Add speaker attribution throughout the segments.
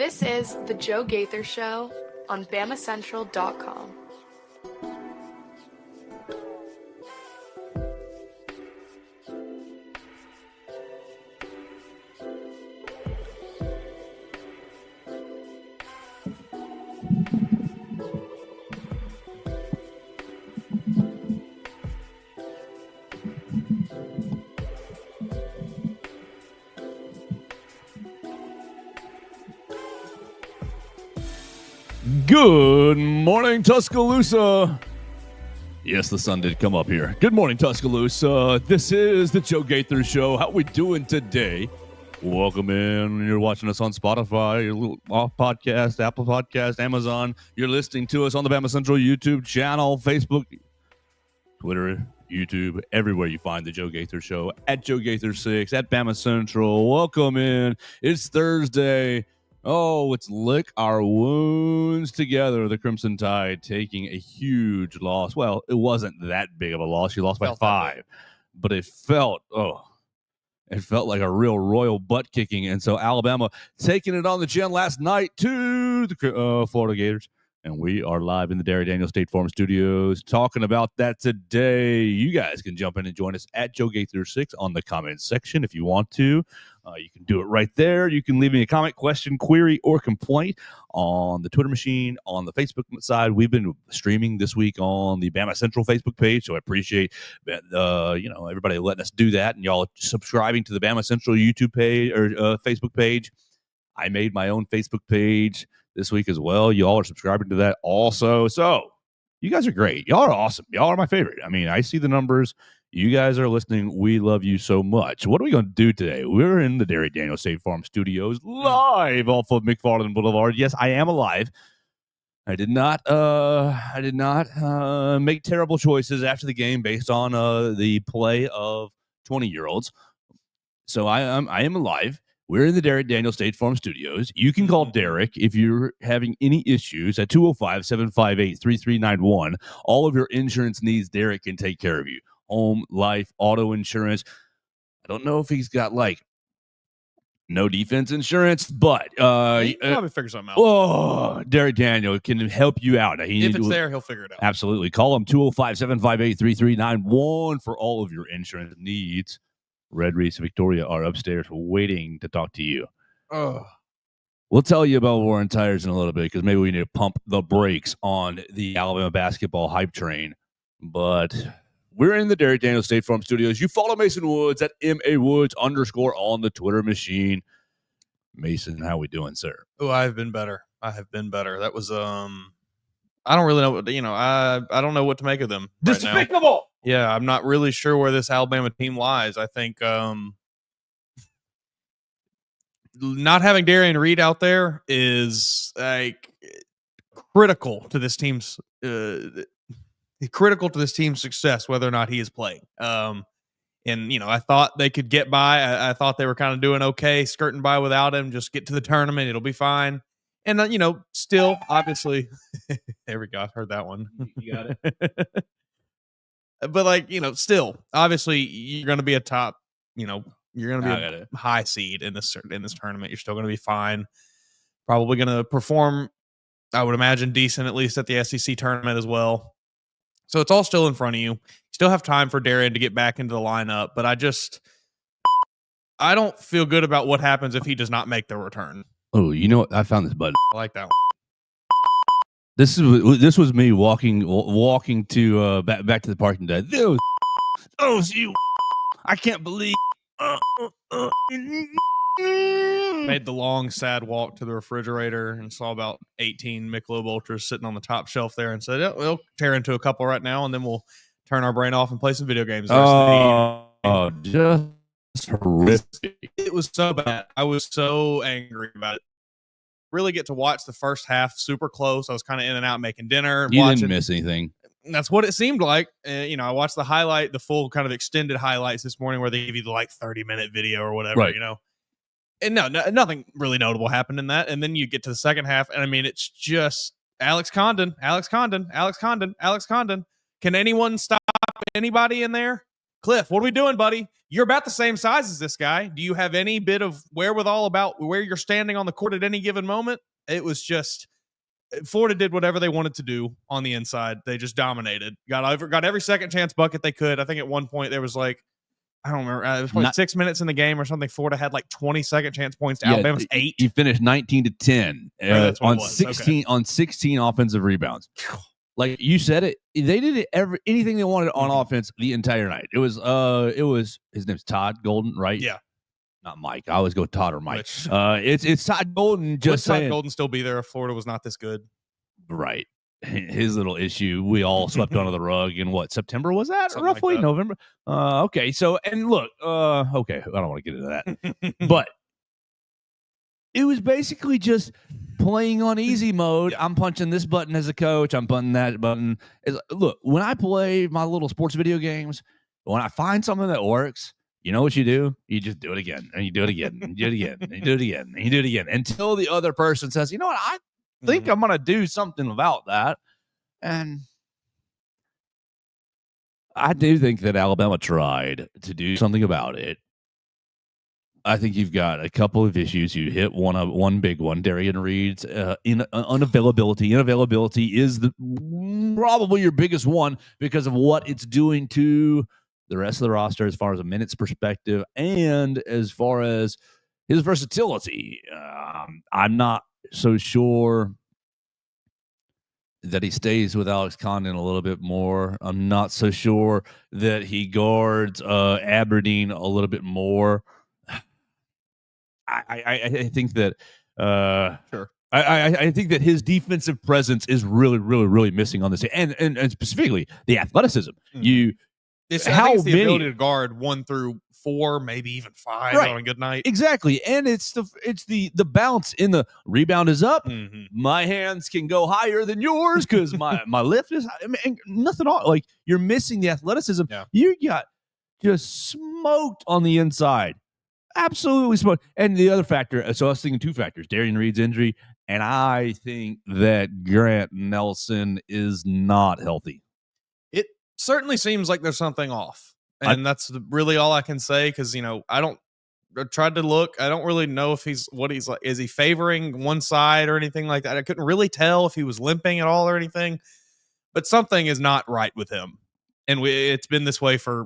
Speaker 1: This is The Joe Gaither Show on BamaCentral.com.
Speaker 2: Good morning, Tuscaloosa. Yes, the sun did come up here. Good morning, Tuscaloosa. This is the Joe Gaither Show. How we doing today? Welcome in. You're watching us on Spotify, your little podcast, Apple Podcast, Amazon. You're listening to us on the BamaCentral YouTube channel, Facebook, Twitter, YouTube, everywhere you find the Joe Gaither Show, at Joe Gaither 6, at BamaCentral. Welcome in. It's Thursday. Oh, let's lick our wounds together. The Crimson Tide taking a huge loss. Well, it wasn't that big of a loss. You lost by 5. But it felt like a real royal butt kicking. And so Alabama taking it on the chin last night to the Florida Gators. And we are live in the Derry Daniel State Farm Studios talking about that today. You guys can jump in and join us at Joe Gaither 6 on the comments section if you want to. You can do it right there. You can leave me a comment, question, query, or complaint on the Twitter machine, on the Facebook side. We've been streaming this week on the BamaCentral Facebook page, so I appreciate everybody letting us do that, and y'all subscribing to the BamaCentral YouTube page or Facebook page. I made my own Facebook page this week as well. Y'all are subscribing to that also. So you guys are great. Y'all are awesome. Y'all are my favorite. I mean, I see the numbers. You guys are listening. We love you so much. What are we going to do today? We're in the Derry Daniel State Farm Studios live off of McFarland Boulevard. Yes, I am alive. I did not make terrible choices after the game based on the play of 20-year-olds. So I am alive. We're in the Derek Daniel State Farm Studios. You can call Derek if you're having any issues at 205-758-3391. All of your insurance needs, Derek can take care of you. Home, life, auto insurance. I don't know if he's got no defense insurance, but
Speaker 3: he can probably figure something out.
Speaker 2: Oh, Derek Daniel can help you out.
Speaker 3: If it's there, he'll figure it out.
Speaker 2: Absolutely. Call him 205-758-3391 for all of your insurance needs. Red Reese and Victoria are upstairs waiting to talk to you. We'll tell you about Warren Tires in a little bit because maybe we need to pump the brakes on the Alabama basketball hype train. But we're in the Derek Daniel State Farm Studios. You follow Mason Woods at MAWoods_ on the Twitter machine. Mason, how we doing, sir?
Speaker 3: Oh, I have been better. That was I don't really know what I don't know what to make of them.
Speaker 2: Despicable.
Speaker 3: Right now. Yeah, I'm not really sure where this Alabama team lies. I think not having Darian Reed out there is critical to this team's success, whether or not he is playing. And I thought they could get by. I thought they were kind of doing okay, skirting by without him. Just get to the tournament, it'll be fine. And still, obviously, there we go. I've heard that one.
Speaker 2: You got it.
Speaker 3: But still, obviously, you're going to be a top. You're going to be a high seed in this tournament. You're still going to be fine. Probably going to perform, I would imagine, decent at least at the SEC tournament as well. So it's all still in front of you. You still have time for Darian to get back into the lineup, but I don't feel good about what happens if he does not make the return.
Speaker 2: Oh, you know what? I found this button.
Speaker 3: I like that one.
Speaker 2: This was me walking to back to the parking deck. You! I can't believe.
Speaker 3: Made the long, sad walk to the refrigerator and saw about 18 Michelob Ultras sitting on the top shelf there, and said, "We'll tear into a couple right now, and then we'll turn our brain off and play some video games."
Speaker 2: Just horrific!
Speaker 3: It was so bad. I was so angry about it. Really get to watch the first half super close. I was kind of in and out making dinner.
Speaker 2: You didn't miss anything.
Speaker 3: That's what it seemed like. I watched the full kind of extended highlights this morning where they give you the 30-minute video or whatever,
Speaker 2: right.
Speaker 3: And nothing really notable happened in that. And then you get to the second half, and I mean, it's just Alex Condon. Can anyone stop anybody in there? Cliff, what are we doing, buddy? You're about the same size as this guy. Do you have any bit of wherewithal about where you're standing on the court at any given moment? It was just Florida did whatever they wanted to do on the inside. They just dominated. Got every second chance bucket they could. I think at one point there was like, I don't remember. It was probably 6 minutes in the game or something. Florida had like 20 second chance points to Alabama's 8.
Speaker 2: You finished 19-10 on 16 offensive rebounds. Like you said it, they did anything they wanted on offense the entire night. It was his name's Todd Golden, right?
Speaker 3: Yeah.
Speaker 2: Not Mike. I always go Todd or Mike. It's Todd Golden. Just
Speaker 3: would Todd Golden still be there if Florida was not this good?
Speaker 2: Right. His little issue we all swept under the rug in what September was that?
Speaker 3: Something
Speaker 2: roughly
Speaker 3: like that.
Speaker 2: November. Okay. So and look, okay, I don't want to get into that, but it was basically just playing on easy mode. I'm punching this button as a coach. I'm punching that button. Look, when I play my little sports video games, when I find something that works, you know what you do? You just do it again, and you do it again, and you do it again, and you do it again, and you do it again, until the other person says, you know what, I think I'm going to do something about that. And I do think that Alabama tried to do something about it. I think you've got a couple of issues. You hit one big one. Darian Reed's unavailability. Inavailability is probably your biggest one because of what it's doing to the rest of the roster as far as a minutes perspective and as far as his versatility. I'm not so sure that he stays with Alex Condon a little bit more. I'm not so sure that he guards Aberdeen a little bit more. I think that
Speaker 3: sure.
Speaker 2: I think that his defensive presence is really, really, really missing on this, and specifically the athleticism.
Speaker 3: I think it's the ability to guard 1 through 4, maybe even 5 on a good night.
Speaker 2: Exactly, and it's the bounce in the rebound is up. My hands can go higher than yours because my lift is. I mean, nothing on like you're missing the athleticism.
Speaker 3: Yeah.
Speaker 2: You got just smoked on the inside. Absolutely smoked. And the other factor, so I was thinking 2 factors, Darian Reed's injury, and I think that Grant Nelson is not healthy.
Speaker 3: It certainly seems like there's something off. And that's really all I can say because, I tried to look. I don't really know if he's like. Is he favoring one side or anything like that? I couldn't really tell if he was limping at all or anything, but something is not right with him. And it's been this way for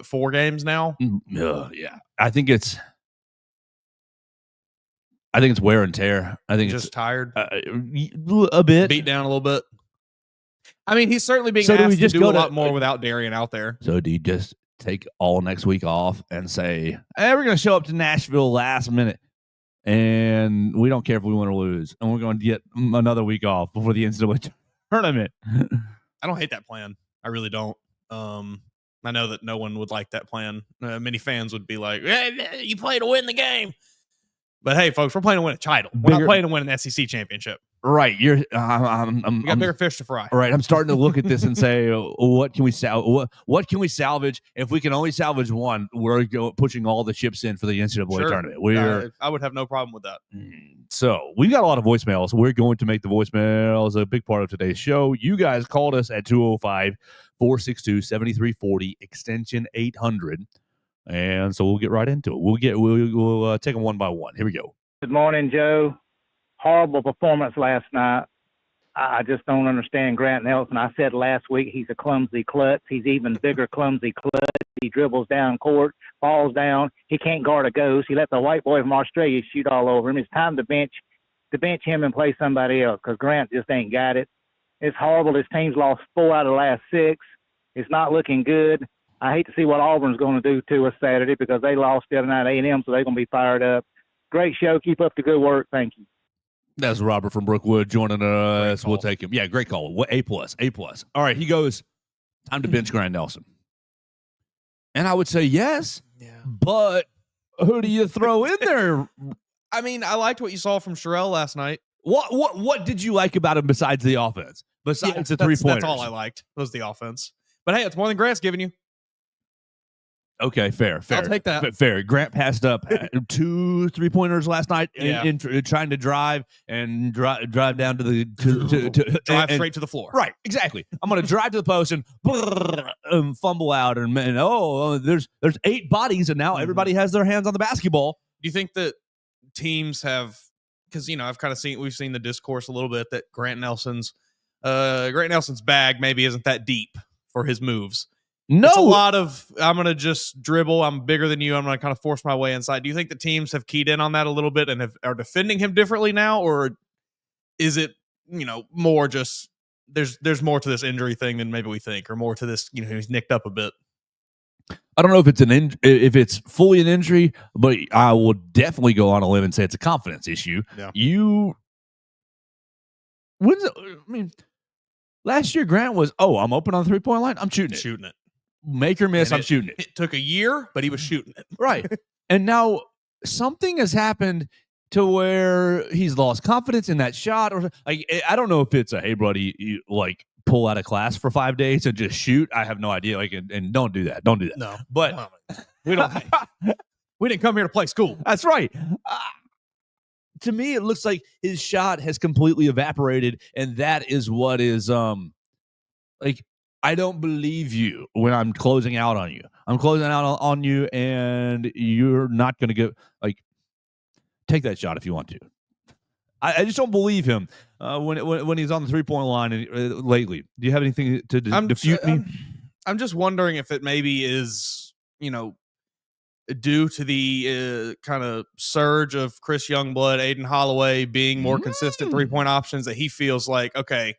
Speaker 3: 4 games now?
Speaker 2: Yeah. I think it's wear and tear. I think
Speaker 3: just
Speaker 2: it's
Speaker 3: tired.
Speaker 2: A bit.
Speaker 3: Beat down a little bit. I mean, he's certainly being asked to do a lot more without Darian out there.
Speaker 2: So do you just take all next week off and say, hey, we're going to show up to Nashville last minute, and we don't care if we win or lose, and we're going to get another week off before the NCAA tournament?
Speaker 3: I don't hate that plan. I really don't. I know that no one would like that plan. Many fans would be like, hey, you play to win the game. But hey, folks, we're playing to win a title. We're not playing to win an SEC championship.
Speaker 2: Right. You're.
Speaker 3: We got bigger fish to fry.
Speaker 2: Right. I'm starting to look at this and say, what can we what can we salvage? If we can only salvage one, we're pushing all the chips in for the NCAA tournament.
Speaker 3: I would have no problem with that.
Speaker 2: So we've got a lot of voicemails. We're going to make the voicemails a big part of today's show. You guys called us at 205-462-7340, extension 800. And so we'll get right into it. We'll take them one by one. Here we go.
Speaker 4: Good morning, Joe. Horrible performance last night. I just don't understand Grant Nelson. I said last week he's a clumsy klutz. He's even bigger clumsy klutz. He dribbles down court, falls down. He can't guard a ghost. He let the white boy from Australia shoot all over him. It's time to bench him and play somebody else because Grant just ain't got it. It's horrible. His team's lost 4 out of the last 6. It's not looking good. I hate to see what Auburn's going to do to us Saturday because they lost the other night at A&M, so they're going to be fired up. Great show. Keep up the good work. Thank you.
Speaker 2: That's Robert from Brookwood joining us. We'll take him. Yeah, great call. A+. All right, he goes, time to bench Grant Nelson. And I would say yes, but who do you throw in there?
Speaker 3: I mean, I liked what you saw from Sherelle last night.
Speaker 2: What did you like about him besides the offense? Besides the 3-pointers?
Speaker 3: That's all I liked was the offense. But hey, it's more than Grant's giving you.
Speaker 2: Okay, fair.
Speaker 3: I'll take that.
Speaker 2: Fair. Grant passed up 2 3-pointers last night in trying to drive and drive down to the
Speaker 3: drive straight to the floor.
Speaker 2: Right, exactly. I'm going to drive to the post and fumble out and there's 8 bodies and now everybody has their hands on the basketball.
Speaker 3: Do you think that teams have, because we've seen the discourse a little bit that Grant Nelson's bag maybe isn't that deep for his moves.
Speaker 2: No,
Speaker 3: it's a lot of I'm going to just dribble. I'm bigger than you. I'm going to kind of force my way inside. Do you think the teams have keyed in on that a little bit and are defending him differently now, or is it more just there's more to this injury thing than maybe we think, or more to this he's nicked up a bit?
Speaker 2: I don't know if it's if it's fully an injury, but I will definitely go on a limb and say it's a confidence issue.
Speaker 3: Yeah.
Speaker 2: Last year Grant was, I'm open on the 3-point line. I'm shooting it. Make or miss, I'm shooting it.
Speaker 3: It took a year, but he was shooting it.
Speaker 2: Right. And now something has happened to where he's lost confidence in that shot. Or I don't know if it's hey, buddy, you, pull out of class for 5 days and just shoot. I have no idea. And don't do that. Don't do that.
Speaker 3: No.
Speaker 2: But
Speaker 3: we don't. We didn't come here to play school.
Speaker 2: That's right. To me, it looks like his shot has completely evaporated, and that is what is I don't believe you when I'm closing out on you. I'm closing out on you, and you're not going to get take that shot if you want to. I just don't believe him when he's on the 3-point line lately. Do you have anything to defute me?
Speaker 3: I'm just wondering if it maybe is due to the kind of surge of Chris Youngblood, Aiden Holloway being more consistent 3-point options, that he feels like, okay,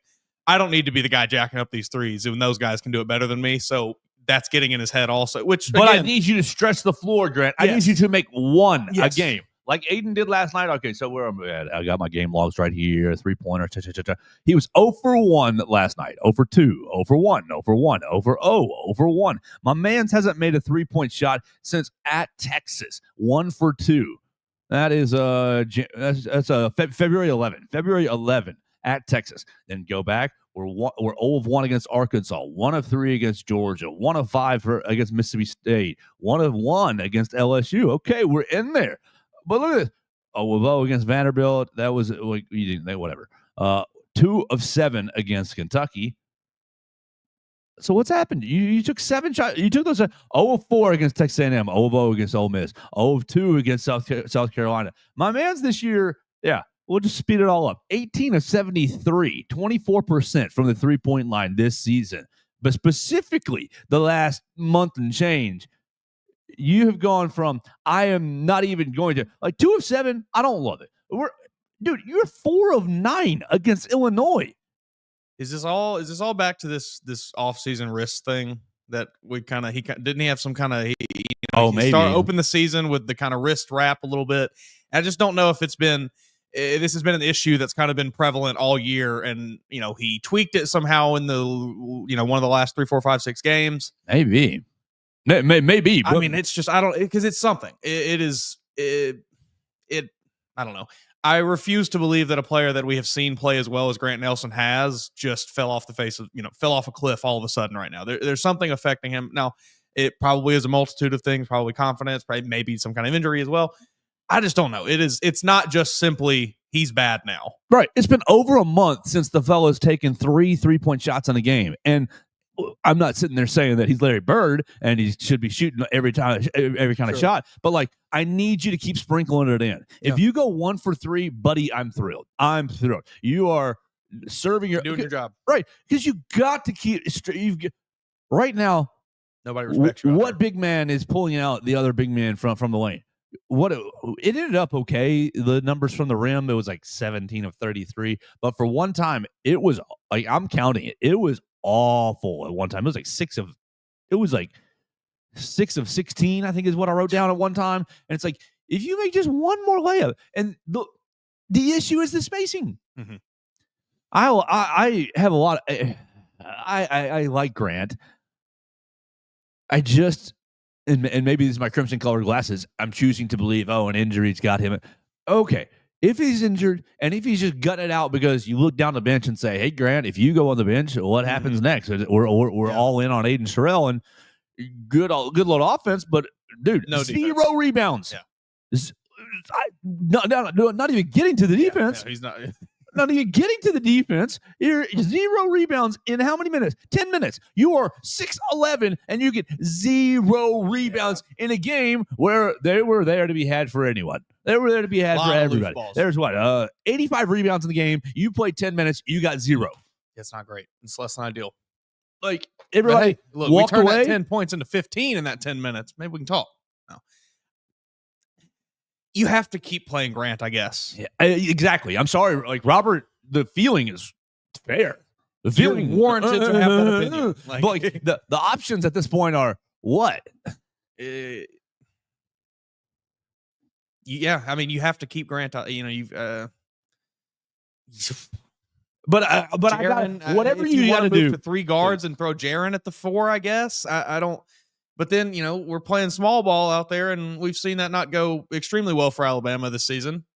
Speaker 3: I don't need to be the guy jacking up these threes when those guys can do it better than me. So that's getting in his head also. But again,
Speaker 2: I need you to stretch the floor, Grant. Yes. I need you to make one a game. Like Aiden did last night. Okay, so I got my game logs right here. 3-pointer. He was 0 for 1 last night. 0 for 2. 0 for 1. 0 for 1. 0 for 0. 0 for 1. My man's hasn't made a 3-point shot since at Texas. 1 for 2. That is February 11. February 11 at Texas. Then go back. We're 0 of 1 against Arkansas. 1 of 3 against Georgia. 1 of 5 against Mississippi State. 1 of 1 against LSU. Okay, we're in there. But look at this. 0 of 0 against Vanderbilt. That was whatever. 2 of 7 against Kentucky. So what's happened? You took 7 shots. You took those 0 of 4 against Texas A&M. 0 of 0 against Ole Miss. 0 of 2 against South Carolina. My man's this year, we'll just speed it all up. 18 of 73, 24% from the 3-point line this season. But specifically the last month and change, you have gone from I am not even going to 2 of 7. I don't love it. Dude, you're 4 of 9 against Illinois.
Speaker 3: Is this all back to this offseason wrist thing that he didn't he have some kind of
Speaker 2: maybe
Speaker 3: open the season with the kind of wrist wrap a little bit. I just don't know if this has been an issue that's kind of been prevalent all year, and he tweaked it somehow in the one of the last 3, 4, 5, 6 games.
Speaker 2: Maybe.
Speaker 3: I mean, it's just because it's something. I don't know. I refuse to believe that a player that we have seen play as well as Grant Nelson has just fell off a cliff all of a sudden right now. There's something affecting him. Now, it probably is a multitude of things, probably confidence, probably maybe some kind of injury as well. I just don't know. It's not just simply he's bad now.
Speaker 2: Right. It's been over a month since the fella's taken 3 3-point shots in a game. And I'm not sitting there saying that he's Larry Bird and he should be shooting every kind of shot, but I need you to keep sprinkling it in. If you go 1 for 3, buddy, I'm thrilled. You are serving
Speaker 3: doing your job,
Speaker 2: right? Because you got to keep. Right now,
Speaker 3: nobody respects you.
Speaker 2: What big man is pulling out the other big man from the lane? It ended up okay. The numbers from the rim, it was 17 of 33, but for one time, it was I'm counting it. It was awful at one time. It was 6 of 16, I think is what I wrote down at one time. And it's if you make just one more layup, and the issue is the spacing.
Speaker 3: Mm-hmm.
Speaker 2: I have a lot of, I like Grant. I just, and maybe this is my crimson colored glasses, I'm choosing to believe, an injury's got him. Okay. If he's injured and if he's just gutting it out because you look down the bench and say, hey, Grant, if you go on the bench, what happens next? We're all in on Aiden Sherrill. And good load offense, but dude,
Speaker 3: No
Speaker 2: zero
Speaker 3: defense.
Speaker 2: rebounds.
Speaker 3: Yeah.
Speaker 2: Not even getting to the defense.
Speaker 3: Yeah, he's not.
Speaker 2: Not even getting to the defense. You're 0 rebounds in how many minutes? 10 minutes. You are 6'11", and you get 0 rebounds in a game where they were there to be had for anyone. They were there to be had for everybody. There's 85 rebounds in the game. You played 10 minutes. You got 0.
Speaker 3: It's not great. It's less than ideal.
Speaker 2: Like, everybody
Speaker 3: look,
Speaker 2: walked
Speaker 3: we turned
Speaker 2: away.
Speaker 3: that 10 points into 15 in that 10 minutes. Maybe we can talk. No. You have to keep playing Grant, I guess.
Speaker 2: Yeah, exactly. I'm sorry. Like, Robert, the feeling is fair. The feeling
Speaker 3: warranted to have that opinion.
Speaker 2: But like, the options at this point are what?
Speaker 3: Yeah, I mean, you have to keep Grant. You've.
Speaker 2: But I got whatever you got to do.
Speaker 3: To 3 guards and throw Jaren at the 4, I guess. I don't. But then, we're playing small ball out there, and we've seen that not go extremely well for Alabama this season.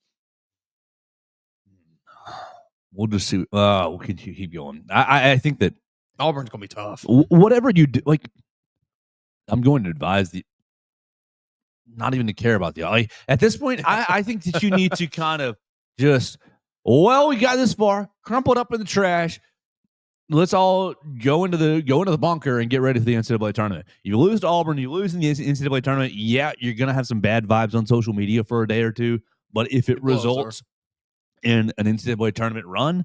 Speaker 2: We'll just see. We'll keep going. I think that
Speaker 3: Auburn's going to be tough.
Speaker 2: Whatever you do, like, I'm going to advise not even to care about the. At this point, I think that you need to kind of just, we got this far, crumple it up in the trash. Let's all go into the bunker and get ready for the NCAA tournament. If you lose to Auburn, you lose in the NCAA tournament. Yeah, you're gonna have some bad vibes on social media for a day or two. But if it results in an NCAA tournament run,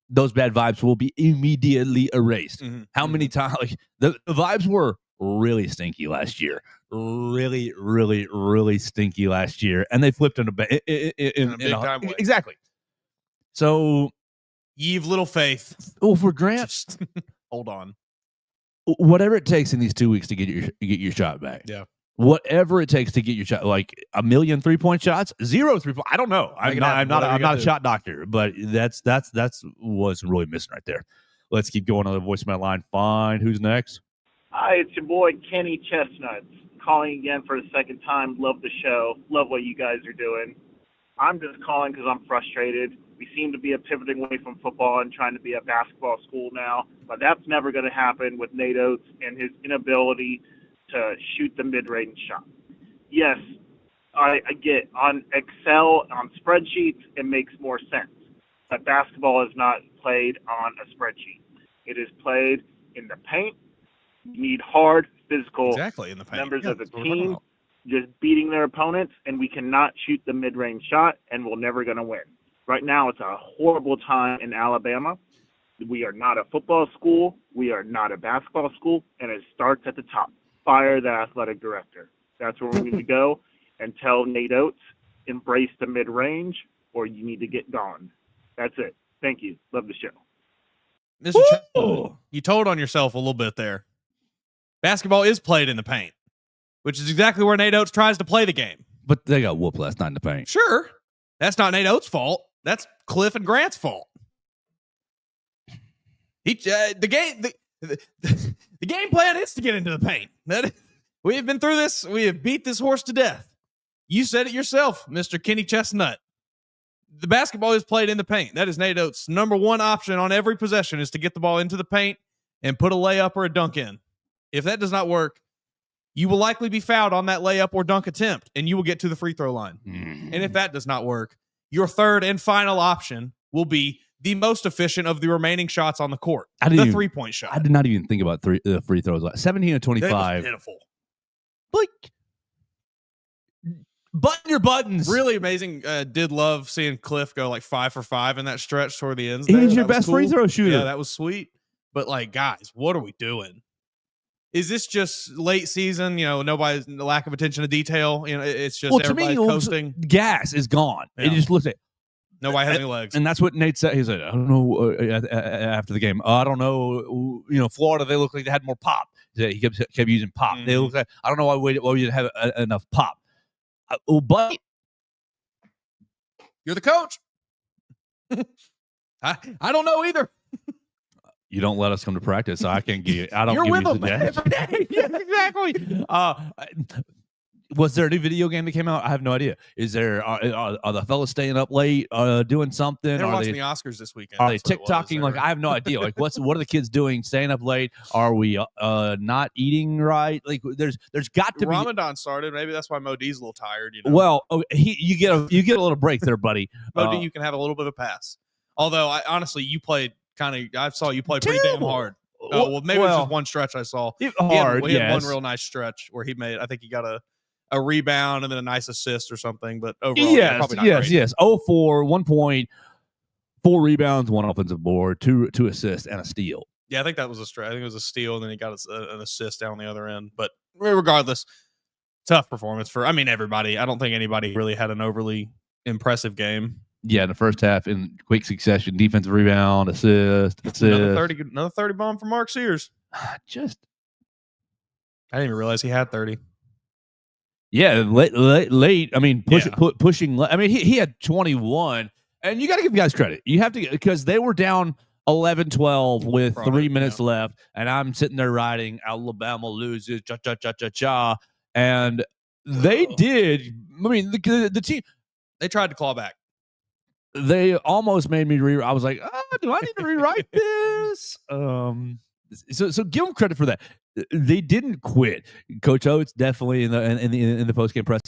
Speaker 2: those bad vibes will be immediately erased. Mm-hmm. How many times? Like, the vibes were really stinky last year. Really, really, really stinky last year, and they flipped in a big
Speaker 3: time way.
Speaker 2: Exactly. So.
Speaker 3: You've little faith.
Speaker 2: Oh, for Grant,
Speaker 3: just hold on.
Speaker 2: Whatever it takes in these 2 weeks to get your shot back.
Speaker 3: Yeah.
Speaker 2: Whatever it takes to get your shot, like 1 million 3-point shots, 0 3-point. I don't know. I'm not a shot doctor, but that's what's really missing right there. Let's keep going on the voicemail line. Fine. Who's next?
Speaker 5: Hi, it's your boy Kenny Chestnuts calling again for the second time. Love the show. Love what you guys are doing. I'm just calling because I'm frustrated. We seem to be pivoting away from football and trying to be a basketball school now, but that's never going to happen with Nate Oates and his inability to shoot the mid-range shot. Yes, I get on Excel, on spreadsheets, it makes more sense, but basketball is not played on a spreadsheet. It is played in the paint. You need hard, physical
Speaker 3: in the paint.
Speaker 5: members of the team just beating their opponents, and we cannot shoot the mid-range shot, and we're never going to win. Right now, it's a horrible time in Alabama. We are not a football school. We are not a basketball school, and it starts at the top. Fire the athletic director. That's where we need to go and tell Nate Oates, embrace the mid-range, or you need to get gone. That's it. Thank you. Love the show.
Speaker 3: Mr. Chestnut, you told on yourself a little bit there. Basketball is played in the paint, which is exactly where Nate Oates tries to play the game.
Speaker 2: But they got whooped last night in the paint.
Speaker 3: Sure. That's not Nate Oates' fault. That's Cliff and Grant's fault. The game plan is to get into the paint. We have been through this. We have beat this horse to death. You said it yourself, Mr. Kenny Chestnut. The basketball is played in the paint. That is Nate Oates' number one option on every possession is to get the ball into the paint and put a layup or a dunk in. If that does not work, you will likely be fouled on that layup or dunk attempt, and you will get to the free throw line. Mm-hmm. And if that does not work, your third and final option will be the most efficient of the remaining shots on the court, the 3-point shot.
Speaker 2: I did not even think about the free throws. 17 of 25.
Speaker 3: That was pitiful.
Speaker 2: Like, button your buttons.
Speaker 3: Really amazing. Did love seeing Cliff go like 5 for 5 in that stretch toward the ends.
Speaker 2: He's your best free throw shooter.
Speaker 3: Yeah, that was sweet. But like, guys, what are we doing? Is this just late season? Nobody's lack of attention to detail. It's just everybody coasting.
Speaker 2: Gas is gone. Yeah. It just looks like
Speaker 3: nobody has any legs.
Speaker 2: And that's what Nate said. He said, "I don't know." After the game, I don't know. Florida, they look like they had more pop. He kept using pop. Mm-hmm. They look like I don't know why we didn't have enough pop. But
Speaker 3: you're the coach. I don't know either.
Speaker 2: You don't let us come to practice, so I can't get. I don't.
Speaker 3: You're with them every day.
Speaker 2: Yeah, exactly. was there a new video game that came out? I have no idea. Is there are the fellas staying up late doing something?
Speaker 3: They're
Speaker 2: are
Speaker 3: watching
Speaker 2: they,
Speaker 3: the Oscars this weekend.
Speaker 2: Are they TikToking? Like, I have no idea. Like, what are the kids doing? Staying up late? Are we not eating right? Like, there's got to be.
Speaker 3: Ramadan started. Maybe that's why Modi's a little tired. You know?
Speaker 2: Well, you get a little break there, buddy.
Speaker 3: Modi, you can have a little bit of a pass. Although, honestly, you played I saw you play pretty damn hard. Oh, well, maybe it was just one stretch I saw.
Speaker 2: He had
Speaker 3: one real nice stretch where he made, I think he got a rebound and then a nice assist or something. But overall, probably not great.
Speaker 2: Yes. 0-4, 1 point, 4 rebounds, 1 offensive board, two assists, and a steal.
Speaker 3: Yeah, I think that was a stretch. I think it was a steal, and then he got an assist down the other end. But regardless, tough performance for, everybody. I don't think anybody really had an overly impressive game.
Speaker 2: Yeah, in the first half, in quick succession, defensive rebound, assist.
Speaker 3: Another 30 bomb from Mark Sears.
Speaker 2: I didn't
Speaker 3: even realize he had 30.
Speaker 2: Yeah, late. Pushing. He had 21, and you got to give guys credit. You have to, because they were down 11-12 with 3 minutes left, and I'm sitting there writing Alabama loses, cha, and they did. The team,
Speaker 3: they tried to claw back.
Speaker 2: They almost made me I was like, do I need to rewrite this? So give them credit for that. They didn't quit. Coach Oates definitely in the post-game press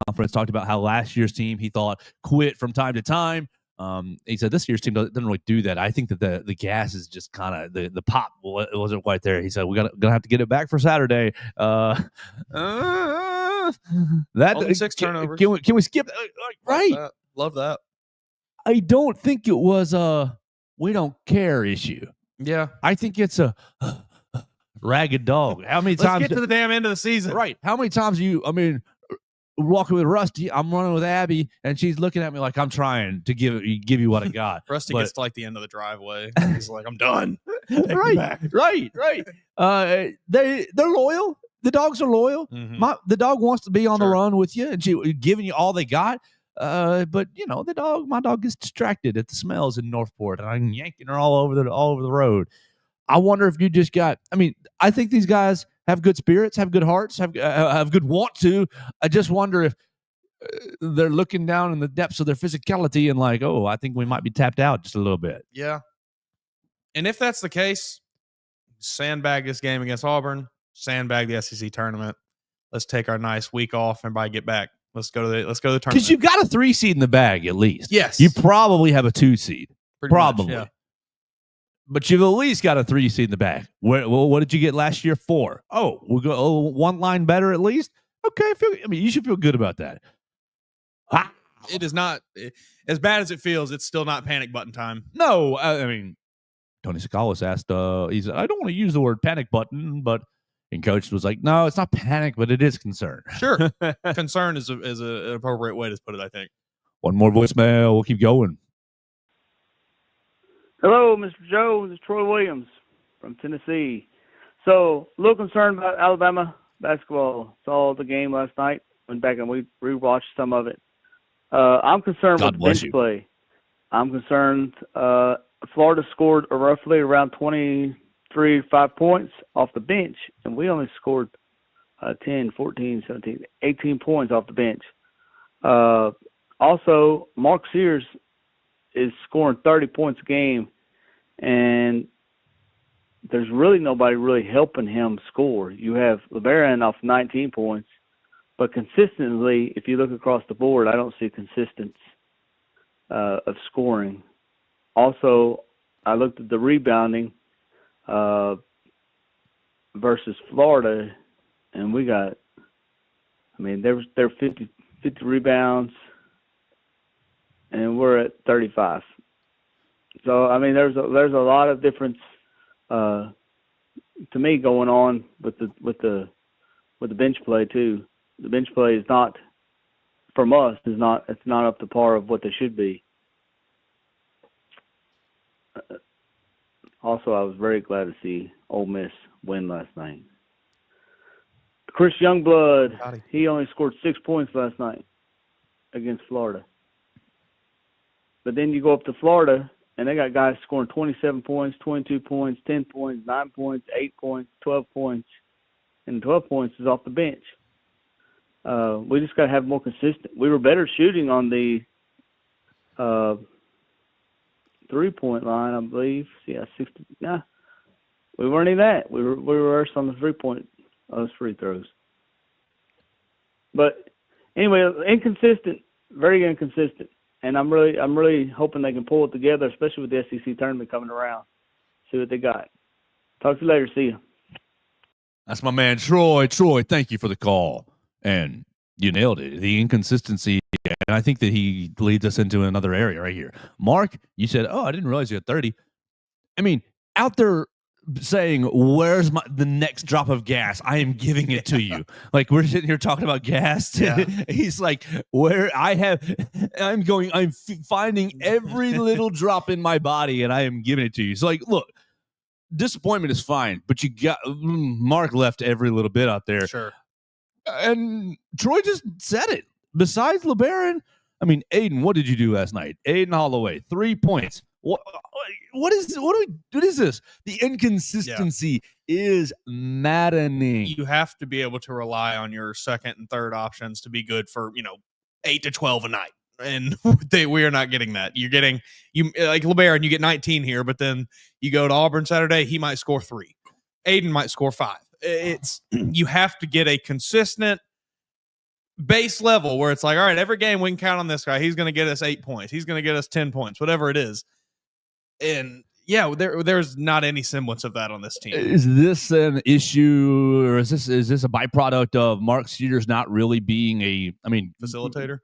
Speaker 2: conference talked about how last year's team, he thought, quit from time to time. He said this year's team doesn't really do that. I think that the gas is just kind of the pop wasn't quite there. He said we're gonna have to get it back for Saturday. That
Speaker 3: only 6 turnovers.
Speaker 2: Can we skip? Right.
Speaker 3: Love that.
Speaker 2: I don't think it was a we don't care issue.
Speaker 3: Yeah.
Speaker 2: I think it's a ragged dog. How many times?
Speaker 3: Let's get to the damn end of the season.
Speaker 2: Right. How many times walking with Rusty, I'm running with Abby, and she's looking at me like I'm trying to give you what I got.
Speaker 3: Rusty gets to like the end of the driveway. He's like, I'm done.
Speaker 2: Right. They're loyal. The dogs are loyal.
Speaker 3: Mm-hmm.
Speaker 2: The dog wants to be on the run with you, and she giving you all they got. But my dog gets distracted at the smells in Northport, and I'm yanking her all over the road. I wonder if you just got. I think these guys have good spirits, have good hearts, have good want to. I just wonder if they're looking down in the depths of their physicality and like, oh, I think we might be tapped out just a little bit.
Speaker 3: Yeah. And if that's the case, sandbag this game against Auburn, sandbag the SEC tournament. Let's take our nice week off. Everybody get back. Let's go to the tournament.
Speaker 2: Because you've got a 3 seed in the bag at least.
Speaker 3: Yes.
Speaker 2: You probably have a 2 seed. Probably.
Speaker 3: Much, yeah.
Speaker 2: But you've at least got a 3 seed in the bag. What did you get last year? 4. Oh, we'll go 1 line better at least. Okay, you should feel good about that.
Speaker 3: It is not as bad as it feels. It's still not panic button time.
Speaker 2: No, Tony Sakalas asked. He said, "I don't want to use the word panic button," and Coach was like, "No, it's not panic, but it is concern."
Speaker 3: Sure, concern is an appropriate way to put it. I think.
Speaker 2: One more voicemail. We'll keep going.
Speaker 6: Hello, Mr. Joe. This is Troy Williams from Tennessee. So, a little concerned about Alabama basketball. Saw the game last night. Went back and we rewatched some of it. I'm concerned with bench play. I'm concerned. Florida scored roughly around 23-5 points off the bench, and we only scored 10, 14, 17, 18 points off the bench. Also, Mark Sears is scoring 30 points a game, and there's really nobody really helping him score. You have LeBaron off 19 points, but consistently, if you look across the board, I don't see consistency of scoring. Also, I looked at the rebounding versus Florida, and we got, they're 50 rebounds, and we're at 35. So, there's a lot of difference to me going on with the bench play too. The bench play is not, from us, it's not up to par of what they should be. Also, I was very glad to see Ole Miss win last night. Chris Youngblood, he only scored 6 points last night against Florida. But then you go up to Florida, and they got guys scoring 27 points, 22 points, 10 points, 9 points, 8 points, 12 points, and 12 points is off the bench. We just got to have more consistent. We were better shooting on the 3-point line, I believe. Yeah, 60. Nah, we weren't even that. We were worse on the 3-point free throws. But anyway, inconsistent, very inconsistent. And I'm really hoping they can pull it together, especially with the SEC tournament coming around. See what they got. Talk to you later. See you.
Speaker 2: That's my man, Troy. Troy, thank you for the call. And you nailed it. The inconsistency. And I think that he leads us into another area right here. Mark, you said, I didn't realize you had 30. I mean, out there saying, where's the next drop of gas? I am giving it to you. Like, we're sitting here talking about gas. Yeah. He's like, I'm finding every little drop in my body and I am giving it to you. So, like, look, disappointment is fine, but Mark left every little bit out there.
Speaker 3: Sure.
Speaker 2: And Troy just said it. Besides LeBaron, I mean, Aiden, what did you do last night? Aiden Holloway, 3 points. What is this? The inconsistency is maddening.
Speaker 3: You have to be able to rely on your second and third options to be good for 8 to 12 a night, and we are not getting that. You're getting like LeBaron, you get 19 here, but then you go to Auburn Saturday, he might score 3. Aiden might score 5. It's you have to get a consistent base level where it's like, all right, every game we can count on this guy. He's going to get us 8 points. He's going to get us 10 points, whatever it is. And yeah, there's not any semblance of that on this team.
Speaker 2: Is this an issue, or is this a byproduct of Mark Sears not really being
Speaker 3: facilitator?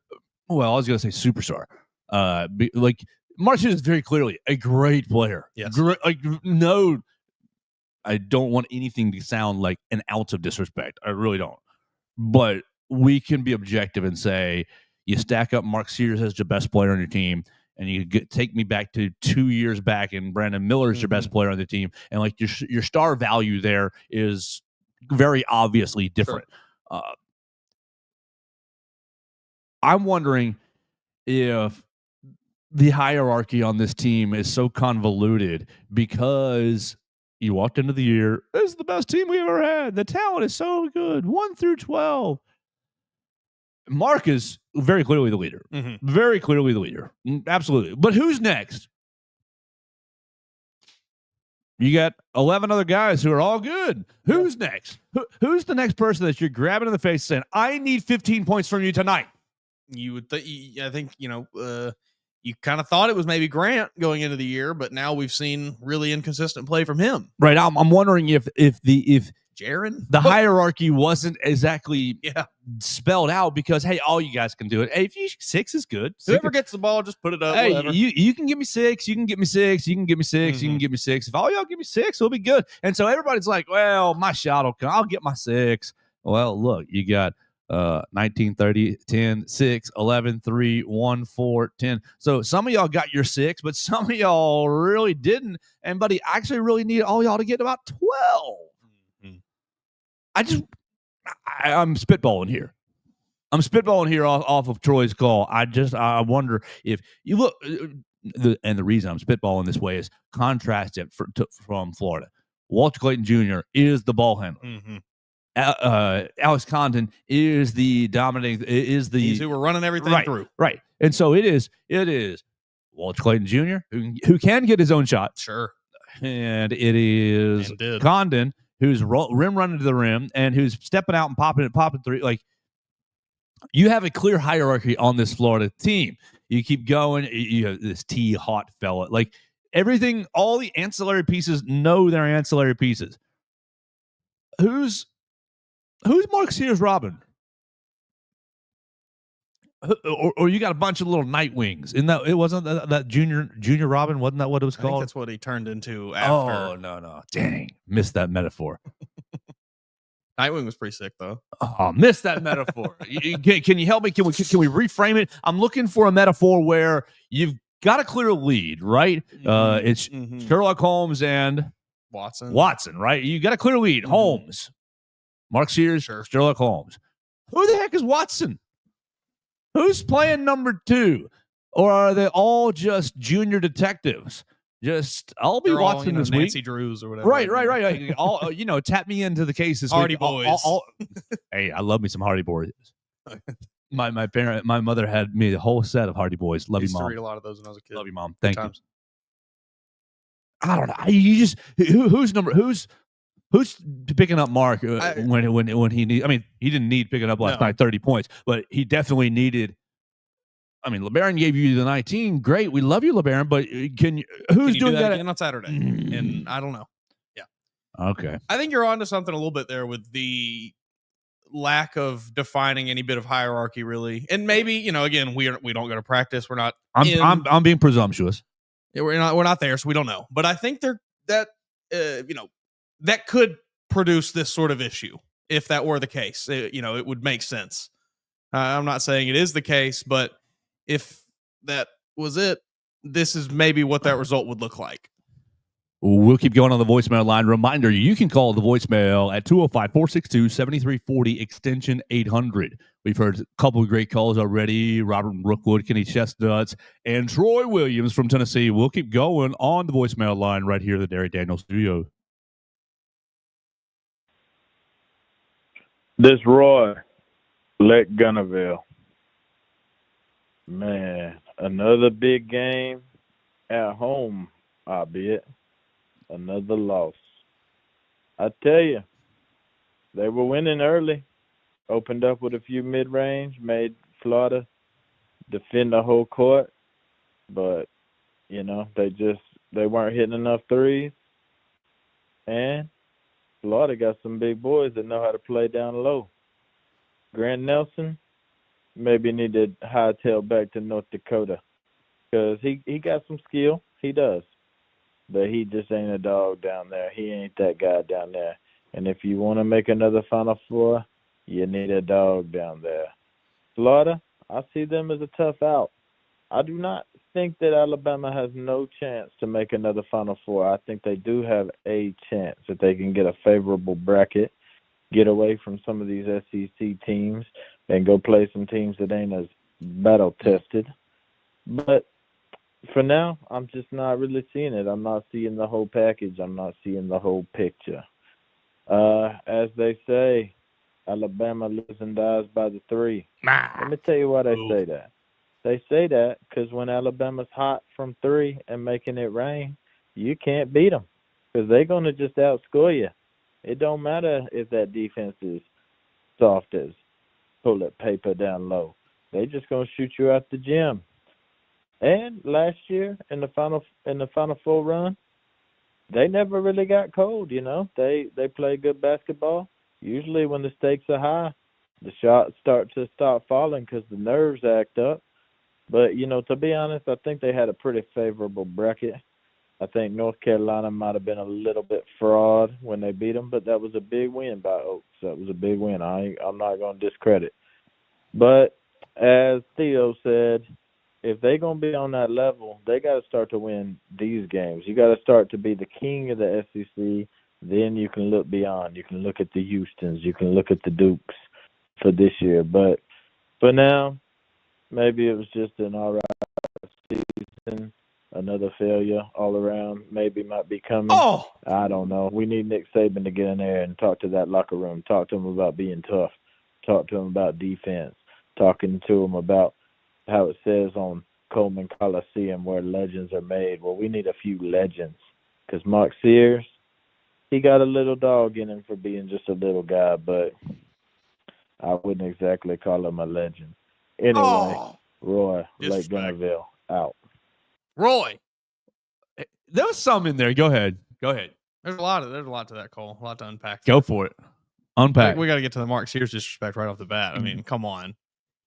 Speaker 2: Well, I was going to say superstar. Like Mark Sears is very clearly a great player.
Speaker 3: Yes.
Speaker 2: No, I don't want anything to sound like an ounce of disrespect. I really don't. But we can be objective and say you stack up Mark Sears as your best player on your team, and you take me back to 2 years back, and Brandon Miller is your best player on the team, and like your star value there is very obviously different. Sure. I'm wondering if the hierarchy on this team is so convoluted because you walked into the year, this is the best team we've ever had. The talent is so good, 1 through 12. Mark is very clearly the leader. Mm-hmm. Very clearly the leader. Absolutely. But who's next? You got 11 other guys who are all good. Who's next? Who's the next person that you're grabbing in the face saying, I need 15 points from you tonight?
Speaker 3: You would I think, you kind of thought it was maybe Grant going into the year, but now we've seen really inconsistent play from him.
Speaker 2: Right. I'm wondering if
Speaker 3: Jaron,
Speaker 2: the hierarchy wasn't exactly spelled out because, hey, all you guys can do it. Hey, if you 6 is good.
Speaker 3: Whoever gets the ball, just put it up.
Speaker 2: Hey,
Speaker 3: whatever.
Speaker 2: you can give me 6. You can give me 6. You can give me 6. Mm-hmm. You can give me 6. If all y'all give me 6, it'll be good. And so everybody's like, well, my shot will come. I'll get my 6. Well, look, you got 19, 30, 10, 6, 11, 3, 1, 4, 10. So some of y'all got your 6, but some of y'all really didn't. And, buddy, I actually really need all y'all to get about 12. I'm spitballing here. I'm spitballing here off of Troy's call. I wonder if you look, and the reason I'm spitballing this way is contrast it from Florida. Walter Clayton Jr. is the ball handler. Mm-hmm. Alex Condon is the dominating. He's
Speaker 3: who we're running everything through.
Speaker 2: Right, and so it is Walter Clayton Jr. who can get his own shot.
Speaker 3: Sure,
Speaker 2: and it is Condon, who's rim running to the rim and who's stepping out and popping three. Like, you have a clear hierarchy on this Florida team. You keep going. You have this hot fella. Like, everything, all the ancillary pieces know their ancillary pieces. Who's Mark Sears Robin? Or you got a bunch of little night wings. It wasn't that junior Robin, wasn't that what it was called? I think
Speaker 3: that's what he turned into after.
Speaker 2: Oh, no. Dang. Missed that metaphor.
Speaker 3: Nightwing was pretty sick, though.
Speaker 2: Oh, missed that metaphor. Can you help me? Can we reframe it? I'm looking for a metaphor where you've got a clear lead, right? It's Sherlock Holmes and Watson, right? You got a clear lead. Mm-hmm. Holmes. Mark Sears, Sherlock Holmes. Who the heck is Watson? Who's playing number 2? Or are they all just junior detectives? I'll be watching this week.
Speaker 3: Nancy Drews or whatever.
Speaker 2: Right. All tap me into the case this
Speaker 3: Hardy
Speaker 2: week.
Speaker 3: Boys.
Speaker 2: Hey, I love me some Hardy Boys. My mother had me a whole set of Hardy Boys. Love you,
Speaker 3: Used to
Speaker 2: Mom.
Speaker 3: read a lot of those when I was a kid.
Speaker 2: Love you, Mom.
Speaker 3: Good
Speaker 2: Thank you.
Speaker 3: times.
Speaker 2: I don't know. Who's picking up Mark when he need? I mean, he didn't need picking up last night 30 points, but he definitely needed. I mean, LeBaron gave you the 19. Great, we love you, LeBaron. But who's doing
Speaker 3: do that
Speaker 2: that
Speaker 3: again on Saturday? And I don't know. Yeah.
Speaker 2: Okay.
Speaker 3: I think you're onto something a little bit there with the lack of defining any bit of hierarchy, really. And maybe again, we don't go to practice. We're not.
Speaker 2: I'm being presumptuous.
Speaker 3: We're not there, so we don't know. But I think that could produce this sort of issue if that were the case. It would make sense. I'm not saying it is the case, but if that was it, this is maybe what that result would look like.
Speaker 2: We'll keep going on the voicemail line. Reminder, you can call the voicemail at 205-462-7340, extension 800. We've heard a couple of great calls already. Robert Brookwood, Kenny Chestnuts, and Troy Williams from Tennessee. We'll keep going on the voicemail line right here at the Derry Daniels studio.
Speaker 7: This Roy, Lake Gunnerville. Man, another big game at home, albeit. Another loss. I tell you, they were winning early. Opened up with a few mid-range, made Florida defend the whole court. But, they weren't hitting enough threes. And Florida got some big boys that know how to play down low. Grant Nelson maybe need to hightail back to North Dakota because he got some skill. He does. But he just ain't a dog down there. He ain't that guy down there. And if you want to make another Final Four, you need a dog down there. Florida, I see them as a tough out. I do not think that Alabama has no chance to make another Final Four. I think they do have a chance that they can get a favorable bracket, get away from some of these SEC teams, and go play some teams that ain't as battle-tested. But for now, I'm just not really seeing it. I'm not seeing the whole package. I'm not seeing the whole picture. As they say, Alabama lives and dies by the three. Let me tell you why they say that. They say that because when Alabama's hot from three and making it rain, you can't beat them because they're going to just outscore you. It don't matter if that defense is soft as toilet paper down low. They just going to shoot you out the gym. And last year in the Final Four run, they never really got cold. They play good basketball. Usually when the stakes are high, the shots start falling because the nerves act up. But to be honest, I think they had a pretty favorable bracket. I think North Carolina might have been a little bit fraud when they beat them, but that was a big win by Oaks. That was a big win. I'm not going to discredit. But as Theo said, if they're going to be on that level, they got to start to win these games. You got to start to be the king of the SEC. Then you can look beyond. You can look at the Houstons. You can look at the Dukes for this year. But for now, maybe it was just an all right season. Another failure all around. Maybe might be coming.
Speaker 3: Oh!
Speaker 7: I don't know. We need Nick Saban to get in there and talk to that locker room. Talk to him about being tough. Talk to him about defense. Talking to him about how it says on Coleman Coliseum where legends are made. Well, we need a few legends because Mark Sears, he got a little dog in him for being just a little guy, but I wouldn't exactly call him a legend. Anyway, Roy, Lake Gunnerville, out.
Speaker 3: Roy.
Speaker 2: There was some in there. Go ahead.
Speaker 3: There's a lot to that call. A lot to unpack.
Speaker 2: Go for it. Unpack.
Speaker 3: We got to get to the Mark Sears disrespect right off the bat. I mean, come on.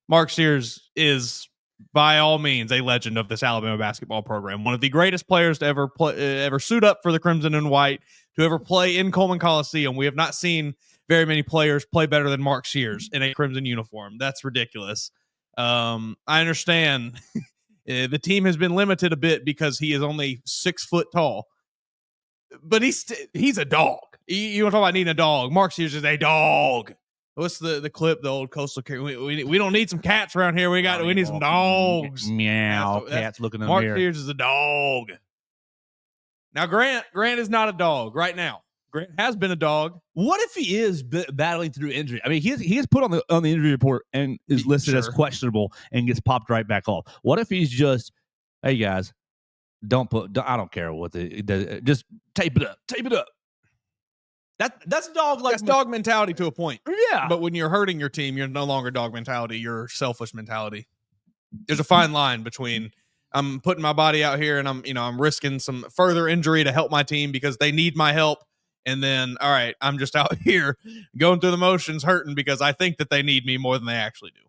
Speaker 3: Mark Sears is, by all means, a legend of this Alabama basketball program. One of the greatest players to ever suit up for the Crimson and White, to ever play in Coleman Coliseum. We have not seen very many players play better than Mark Sears in a Crimson uniform. That's ridiculous. I understand the team has been limited a bit because he is only 6 foot tall. But he's a dog. You want to talk about needing a dog. Mark Sears is a dog. What's the clip? The old coastal we don't need some cats around here. We need some dogs.
Speaker 2: Meow. Cats looking in the
Speaker 3: Mark
Speaker 2: mirror.
Speaker 3: Sears is a dog. Now Grant is not a dog right now. Grant has been a dog.
Speaker 2: What if he is battling through injury? I mean, he is put on the injury report and is listed as questionable and gets popped right back off. What if he's just, hey guys, I don't care what just tape it up. That's dog
Speaker 3: mentality to a point.
Speaker 2: Yeah,
Speaker 3: but when you're hurting your team, you're no longer dog mentality. You're selfish mentality. There's a fine line between I'm putting my body out here and I'm risking some further injury to help my team because they need my help. And then, all right, I'm just out here going through the motions, hurting because I think that they need me more than they actually do.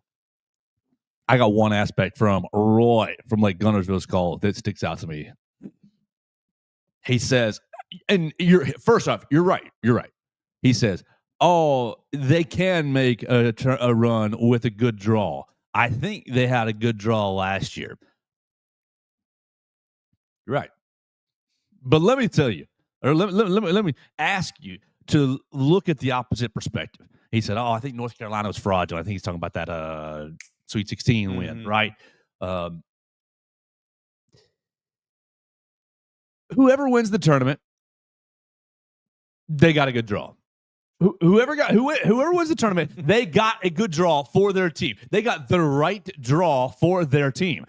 Speaker 2: I got one aspect from Roy from Lake Gunnersville's call that sticks out to me. He says, and first off, you're right. He says, oh, they can make a run with a good draw. I think they had a good draw last year. Right. But let me tell you, or let me ask you to look at the opposite perspective. He said, oh, I think North Carolina was fraudulent. I think he's talking about that Sweet 16 win, right? Whoever wins the tournament, they got a good draw. Whoever wins the tournament, they got a good draw for their team. They got the right draw for their team.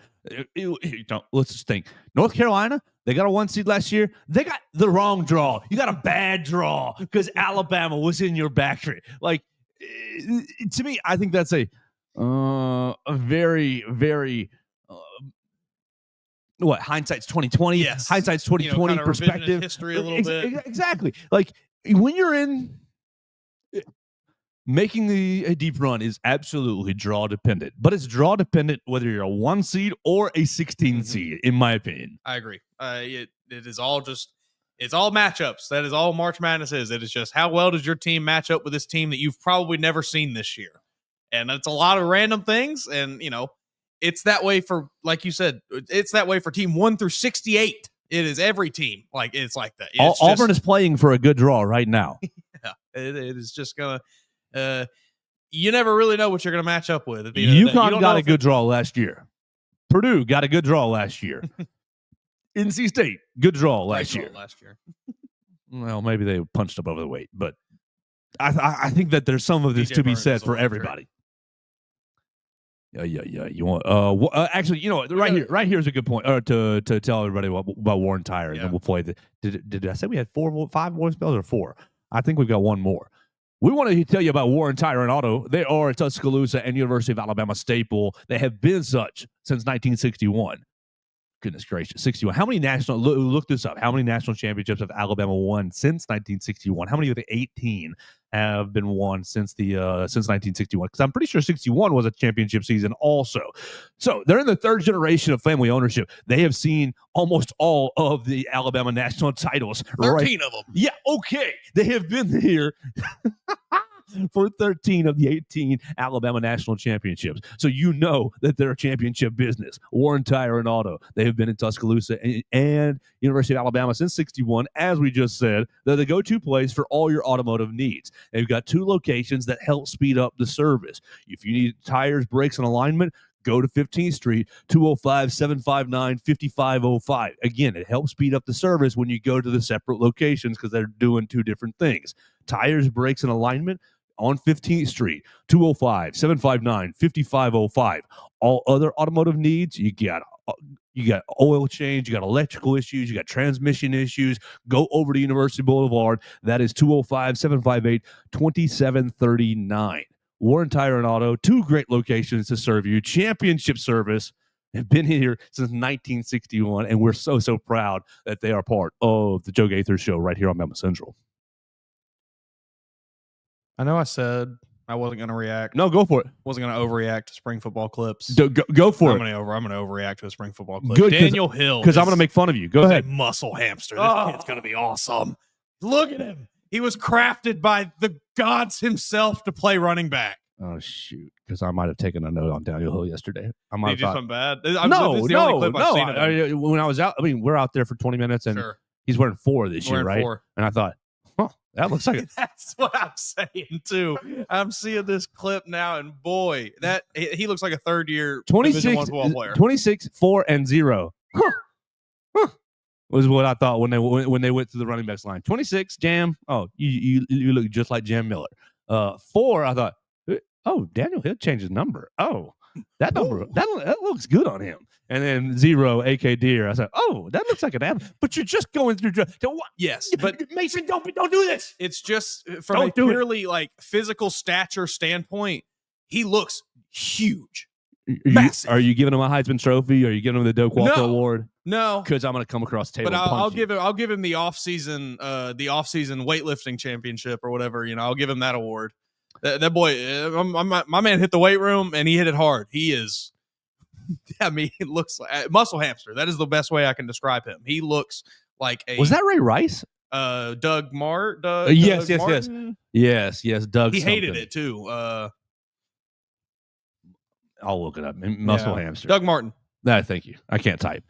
Speaker 2: Let's just think. North Carolina, they got a 1 seed last year. They got the wrong draw. You got a bad draw because Alabama was in your backstreet. Like, to me, I think that's a very, very hindsight's 2020.
Speaker 3: Yes,
Speaker 2: hindsight's 2020 perspective.
Speaker 3: History a little bit.
Speaker 2: Exactly. Like when you're in. Making a deep run is absolutely draw dependent, but it's draw dependent whether you're a 1 seed or a 16 seed, in my opinion.
Speaker 3: I agree. It is all it's all matchups. That is all March Madness is. It is just how well does your team match up with this team that you've probably never seen this year, and it's a lot of random things. And it's that way for, like you said, it's that way for team 1 through 68. It is every team. Like it's like that.
Speaker 2: Auburn is playing for a good draw right now.
Speaker 3: Yeah, it is just gonna. You never really know what you're going to match up with.
Speaker 2: UConn got a good draw last year. Purdue got a good draw last year. NC State, good draw last year. Well, maybe they punched up over the weight, but I think that there's some of this to be said for everybody. Yeah. You want? Actually, you know what? Right here is a good point. To tell everybody about Warren Tire, and then we'll play the. Did I say we had 5 voicemails or 4? I think we've got one more. We want to tell you about Warren Tire and Auto. They are a Tuscaloosa and University of Alabama staple. They have been such since 1961. Goodness gracious, 61. How many look this up. How many national championships have Alabama won since 1961? How many of the 18 have been won since 1961? Because I'm pretty sure 61 was a championship season also. So they're in the 3rd generation of family ownership. They have seen almost all of the Alabama national titles.
Speaker 3: 13 of them.
Speaker 2: Yeah, okay. They have been here for 13 of the 18 Alabama national championships. So you know that they're a championship business. Warren Tire and Auto. They have been in Tuscaloosa and University of Alabama since 61. As we just said, they're the go-to place for all your automotive needs. They've got 2 locations that help speed up the service. If you need tires, brakes, and alignment, go to 15th Street, 205-759-5505. Again, it helps speed up the service when you go to the separate locations because they're doing 2 different things. Tires, brakes, and alignment on 15th Street, 205-759-5505. All other automotive needs, you got oil change, you got electrical issues, you got transmission issues, go over to University Boulevard. That is 205-758-2739. Warren Tire and Auto, 2 great locations to serve you. Championship service. Have been here since 1961, and we're so proud that they are part of the Joe Gaither Show right here on BamaCentral.
Speaker 3: I know I said I wasn't going to react.
Speaker 2: No, go for it.
Speaker 3: Wasn't going to overreact to spring football clips.
Speaker 2: Go for it.
Speaker 3: I'm going to overreact to a spring football clip.
Speaker 2: Good,
Speaker 3: Daniel Hill.
Speaker 2: Because I'm going to make fun of you. Go ahead.
Speaker 3: A muscle hamster. This kid's going to be awesome. Look at him. He was crafted by the gods himself to play running back.
Speaker 2: Oh, shoot. Because I might have taken a note on Daniel Hill yesterday. I might
Speaker 3: have
Speaker 2: have
Speaker 3: thought something bad.
Speaker 2: No.
Speaker 3: When
Speaker 2: I was out, we're out there for 20 minutes, and he's wearing 4 this year, right?
Speaker 3: 4.
Speaker 2: And I thought, that looks like it.
Speaker 3: That's what I'm saying too. I'm seeing this clip now, and boy, that he looks like a 3rd-year
Speaker 2: 26,
Speaker 3: 1 player.
Speaker 2: 26, 4, and 0. was what I thought when they went to the running backs line. 26, Jam. Oh, you look just like Jam Miller. 4, I thought, oh, Daniel, he'll change his number. Oh, that number, that looks good on him. And then 0, AK Deer. I said, oh, that looks like an app. But you're just going through.
Speaker 3: Yes, but
Speaker 2: Mason, don't do this.
Speaker 3: It's just from a purely like physical stature standpoint, he looks huge. Massive.
Speaker 2: Are you giving him a Heisman Trophy? Are you giving him the Doak Walker Award?
Speaker 3: No,
Speaker 2: because I'm going to come across the table.
Speaker 3: But
Speaker 2: and
Speaker 3: I'll give him the off-season weightlifting championship or whatever. I'll give him that award. That boy, my man hit the weight room and he hit it hard. He is. I mean, it looks like muscle hamster. That is the best way I can describe him. He looks like a.
Speaker 2: Was that Ray Rice?
Speaker 3: Doug Mart.
Speaker 2: Yes,
Speaker 3: Doug
Speaker 2: yes. Doug.
Speaker 3: He hated it too.
Speaker 2: I'll look it up. Muscle hamster.
Speaker 3: Doug Martin.
Speaker 2: Thank you. I can't type.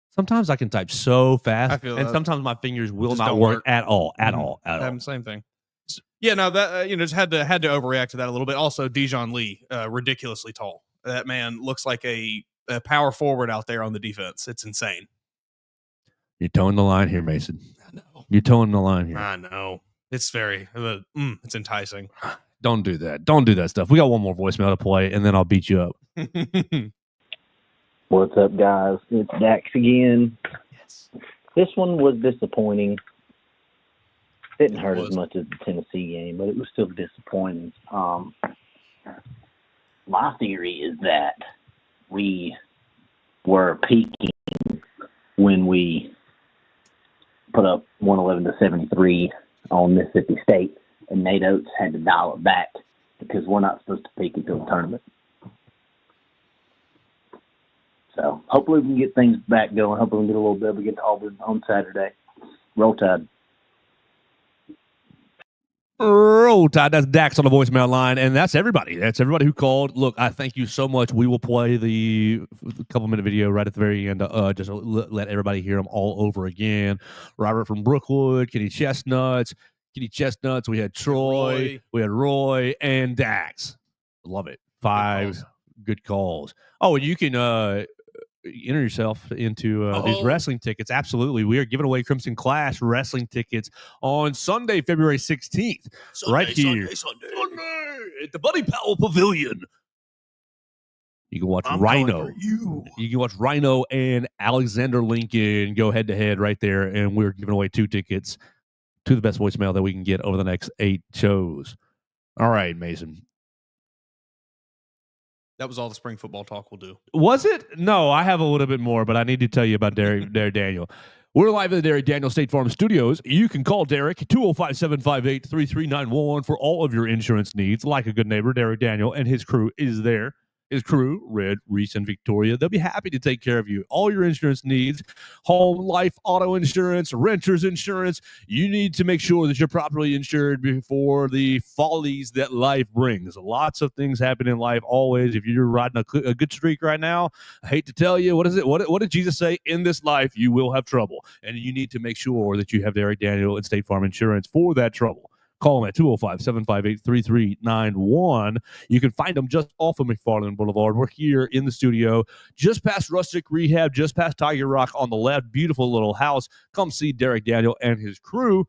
Speaker 2: Sometimes I can type so fast, and sometimes my fingers will not work at all. At all.
Speaker 3: Same thing. Yeah, no, that just had to overreact to that a little bit. Also, Dijon Lee, ridiculously tall. That man looks like a power forward out there on the defense. It's insane.
Speaker 2: You're towing the line here, Mason.
Speaker 3: I know.
Speaker 2: You're towing the line here.
Speaker 3: I know. It's very. It's enticing.
Speaker 2: Don't do that. Don't do that stuff. We got one more voicemail to play, and then I'll beat you up.
Speaker 8: What's up, guys? It's Dax again.
Speaker 3: Yes.
Speaker 8: This one was disappointing. Didn't hurt as much as the Tennessee game, but it was still disappointing. My theory is that we were peaking when we put up 111-73 on Mississippi State, and Nate Oates had to dial it back because we're not supposed to peak until the tournament. So hopefully we can get things back going. Hopefully we can get a little bit. We get to Auburn on Saturday. Roll Tide.
Speaker 2: Roll Tide. That's Dax on the voicemail line, and that's everybody. That's everybody who called. Look, I thank you so much. We will play the couple-minute video right at the very end. Just let everybody hear them all over again. Robert from Brookwood, Kitty Chestnuts. We had Troy. We had Roy, and Dax. Love it. 5 good calls. Oh, and you can enter yourself into these wrestling tickets. Absolutely. We are giving away Crimson Clash wrestling tickets on Sunday, February 16th. Right here. Sunday at the Buddy Powell Pavilion. You can watch Rhino. You can watch Rhino and Alexander Lincoln go head-to-head right there, and we're giving away 2 tickets to the best voicemail that we can get over the next 8 shows. All right, Mason.
Speaker 3: That was all the spring football talk will do.
Speaker 2: Was it? No, I have a little bit more, but I need to tell you about Derek Daniel. We're live at the Derek Daniel State Farm Studios. You can call Derek 205-758-3391 for all of your insurance needs. Like a good neighbor, Derek Daniel and his crew is there. His crew, Red, Reese, and Victoria, they'll be happy to take care of you. All your insurance needs, home, life, auto insurance, renter's insurance. You need to make sure that you're properly insured before the follies that life brings. Lots of things happen in life always. If you're riding a good streak right now, I hate to tell you, what is it? What did Jesus say? In this life, you will have trouble. And you need to make sure that you have Derek Daniel and State Farm Insurance for that trouble. Call them at 205-758-3391. You can find them just off of McFarland Boulevard. We're here in the studio, just past Rustic Rehab, just past Tiger Rock on the left. Beautiful little house. Come see Derek Daniel and his crew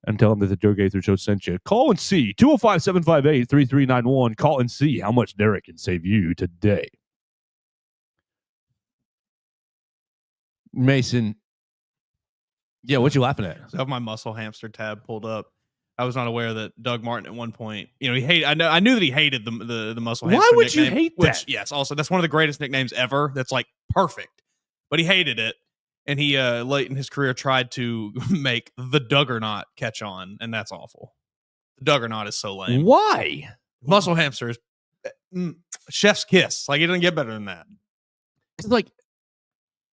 Speaker 2: and tell them that the Joe Gaither Show sent you. Call and see. 205-758-3391. Call and see how much Derek can save you today. Mason. Yeah, what you laughing at?
Speaker 3: I have my muscle hamster tab pulled up. I was not aware that Doug Martin at one point, he hated. I knew that he hated the muscle hamster.
Speaker 2: Why would
Speaker 3: nickname,
Speaker 2: you hate that?
Speaker 3: Yes, also that's one of the greatest nicknames ever. That's like perfect, but he hated it, and he late in his career tried to make the Duggernaut catch on, and that's awful. The Duggernaut is so lame.
Speaker 2: Why?
Speaker 3: Muscle hamster is chef's kiss. Like it doesn't get better than that.
Speaker 2: It's like.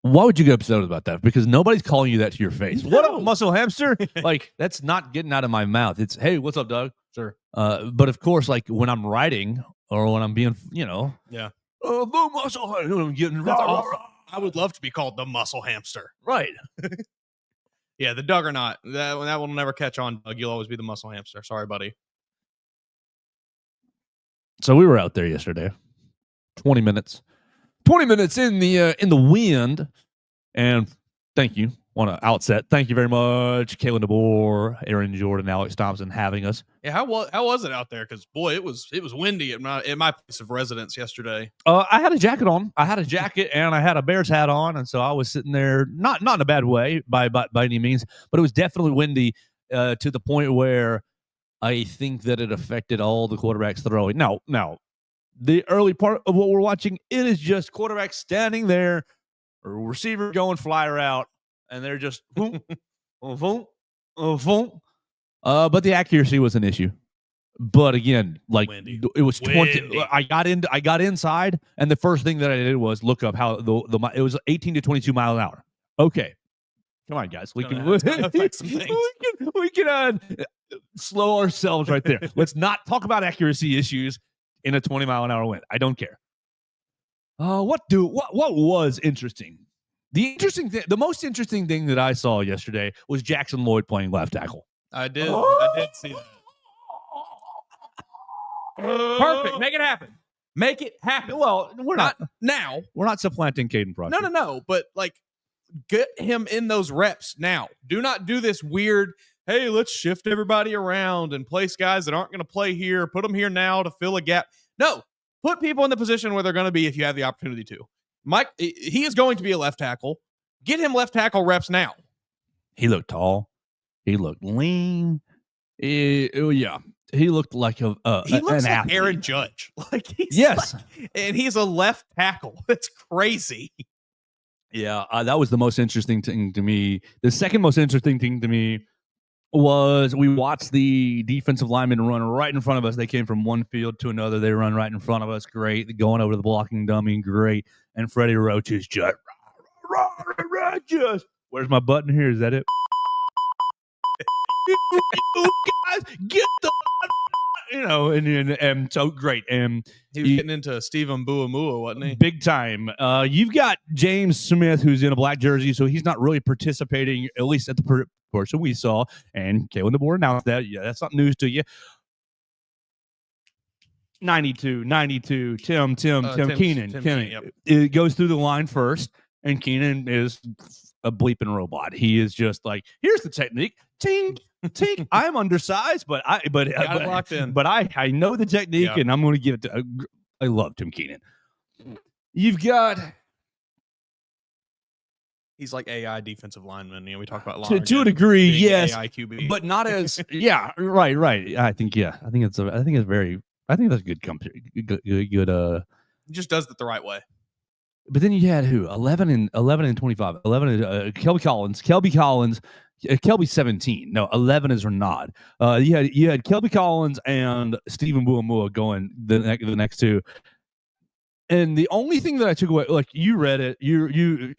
Speaker 2: Why would you get upset about that? Because nobody's calling you that to your face.
Speaker 3: No.
Speaker 2: What up, muscle hamster? Like, that's not getting out of my mouth. It's, hey, what's up, Doug?
Speaker 3: Sure.
Speaker 2: But of course, like when I'm writing or when I'm being,
Speaker 3: Yeah.
Speaker 2: The muscle hamster. I'm getting
Speaker 3: I would love to be called the muscle hamster.
Speaker 2: Right.
Speaker 3: Yeah, the Duggernaut. That will never catch on, Doug. You'll always be the muscle hamster. Sorry, buddy.
Speaker 2: So we were out there yesterday. 20 minutes in the wind, And thank you. Want to outset. Thank you very much, Kalen DeBoer, Aaron Jordan, Alex Thompson having us.
Speaker 3: Yeah, how was it out there? Because boy, it was windy at my place of residence yesterday.
Speaker 2: I had a jacket on. I had a jacket and I had a Bears hat on, and so I was sitting there, not in a bad way by any means, but it was definitely windy to the point where I think that it affected all the quarterbacks throwing. Now, the early part of what we're watching, it is just quarterbacks standing there, or receiver going fly route, and they're just boom, boom, boom. But the accuracy was an issue. But again, like windy. It was 20. I got inside, and the first thing that I did was look up how it was 18 to 22 miles an hour. Okay, come on, guys, we can slow ourselves right there. Let's not talk about accuracy issues in a 20-mile-an-hour wind. I don't care. What was interesting? The most interesting thing that I saw yesterday was Jackson Lloyd playing left tackle.
Speaker 3: I did see that. Perfect. Make it happen.
Speaker 2: Well, we're not
Speaker 3: now.
Speaker 2: We're not supplanting Caden Proctor.
Speaker 3: No. But like, get him in those reps now. Do not do this weird, hey, let's shift everybody around and place guys that aren't going to play here. Put them here now to fill a gap. No, put people in the position where they're going to be if you have the opportunity to. Mike, he is going to be a left tackle. Get him left tackle reps now.
Speaker 2: He looked tall. He looked lean. He looked like he looks
Speaker 3: an
Speaker 2: like
Speaker 3: athlete. Aaron Judge. And he's a left tackle. That's crazy.
Speaker 2: Yeah, that was the most interesting thing to me. The second most interesting thing to me was we watched the defensive linemen run right in front of us. They came from one field to another. They run right in front of us. Great. Going over to the blocking dummy. Great. And Freddie Roach is just, where's my button here? Is that it? You guys, get the, and so great. And
Speaker 3: he was getting into Stephen Buamua, wasn't he?
Speaker 2: Big time. You've got James Smith, who's in a black jersey, so he's not really participating, at least at the portion we saw. And Kalen DeBoer announced that. Yeah, that's not news to you. 92, Tim Keenan.
Speaker 3: Yep.
Speaker 2: It goes through the line first, and Keenan is a bleeping robot. He is just like, here's the technique. Ting. I'm undersized, but I
Speaker 3: locked in.
Speaker 2: But I know the technique, and I'm going to give it to. I love Tim Keenan. You've got.
Speaker 3: He's like AI defensive lineman. We talk about
Speaker 2: to a degree, yes,
Speaker 3: AI QB,
Speaker 2: but not as right. I think that's a good company. Good.
Speaker 3: He just does it the right way.
Speaker 2: But then you had who? 11 and 25. 11 Kelby Collins. Kelby 17. No, 11 is Renard. You had Kelby Collins and Stephen Buamua going the next two. And the only thing that I took away, like you read it, you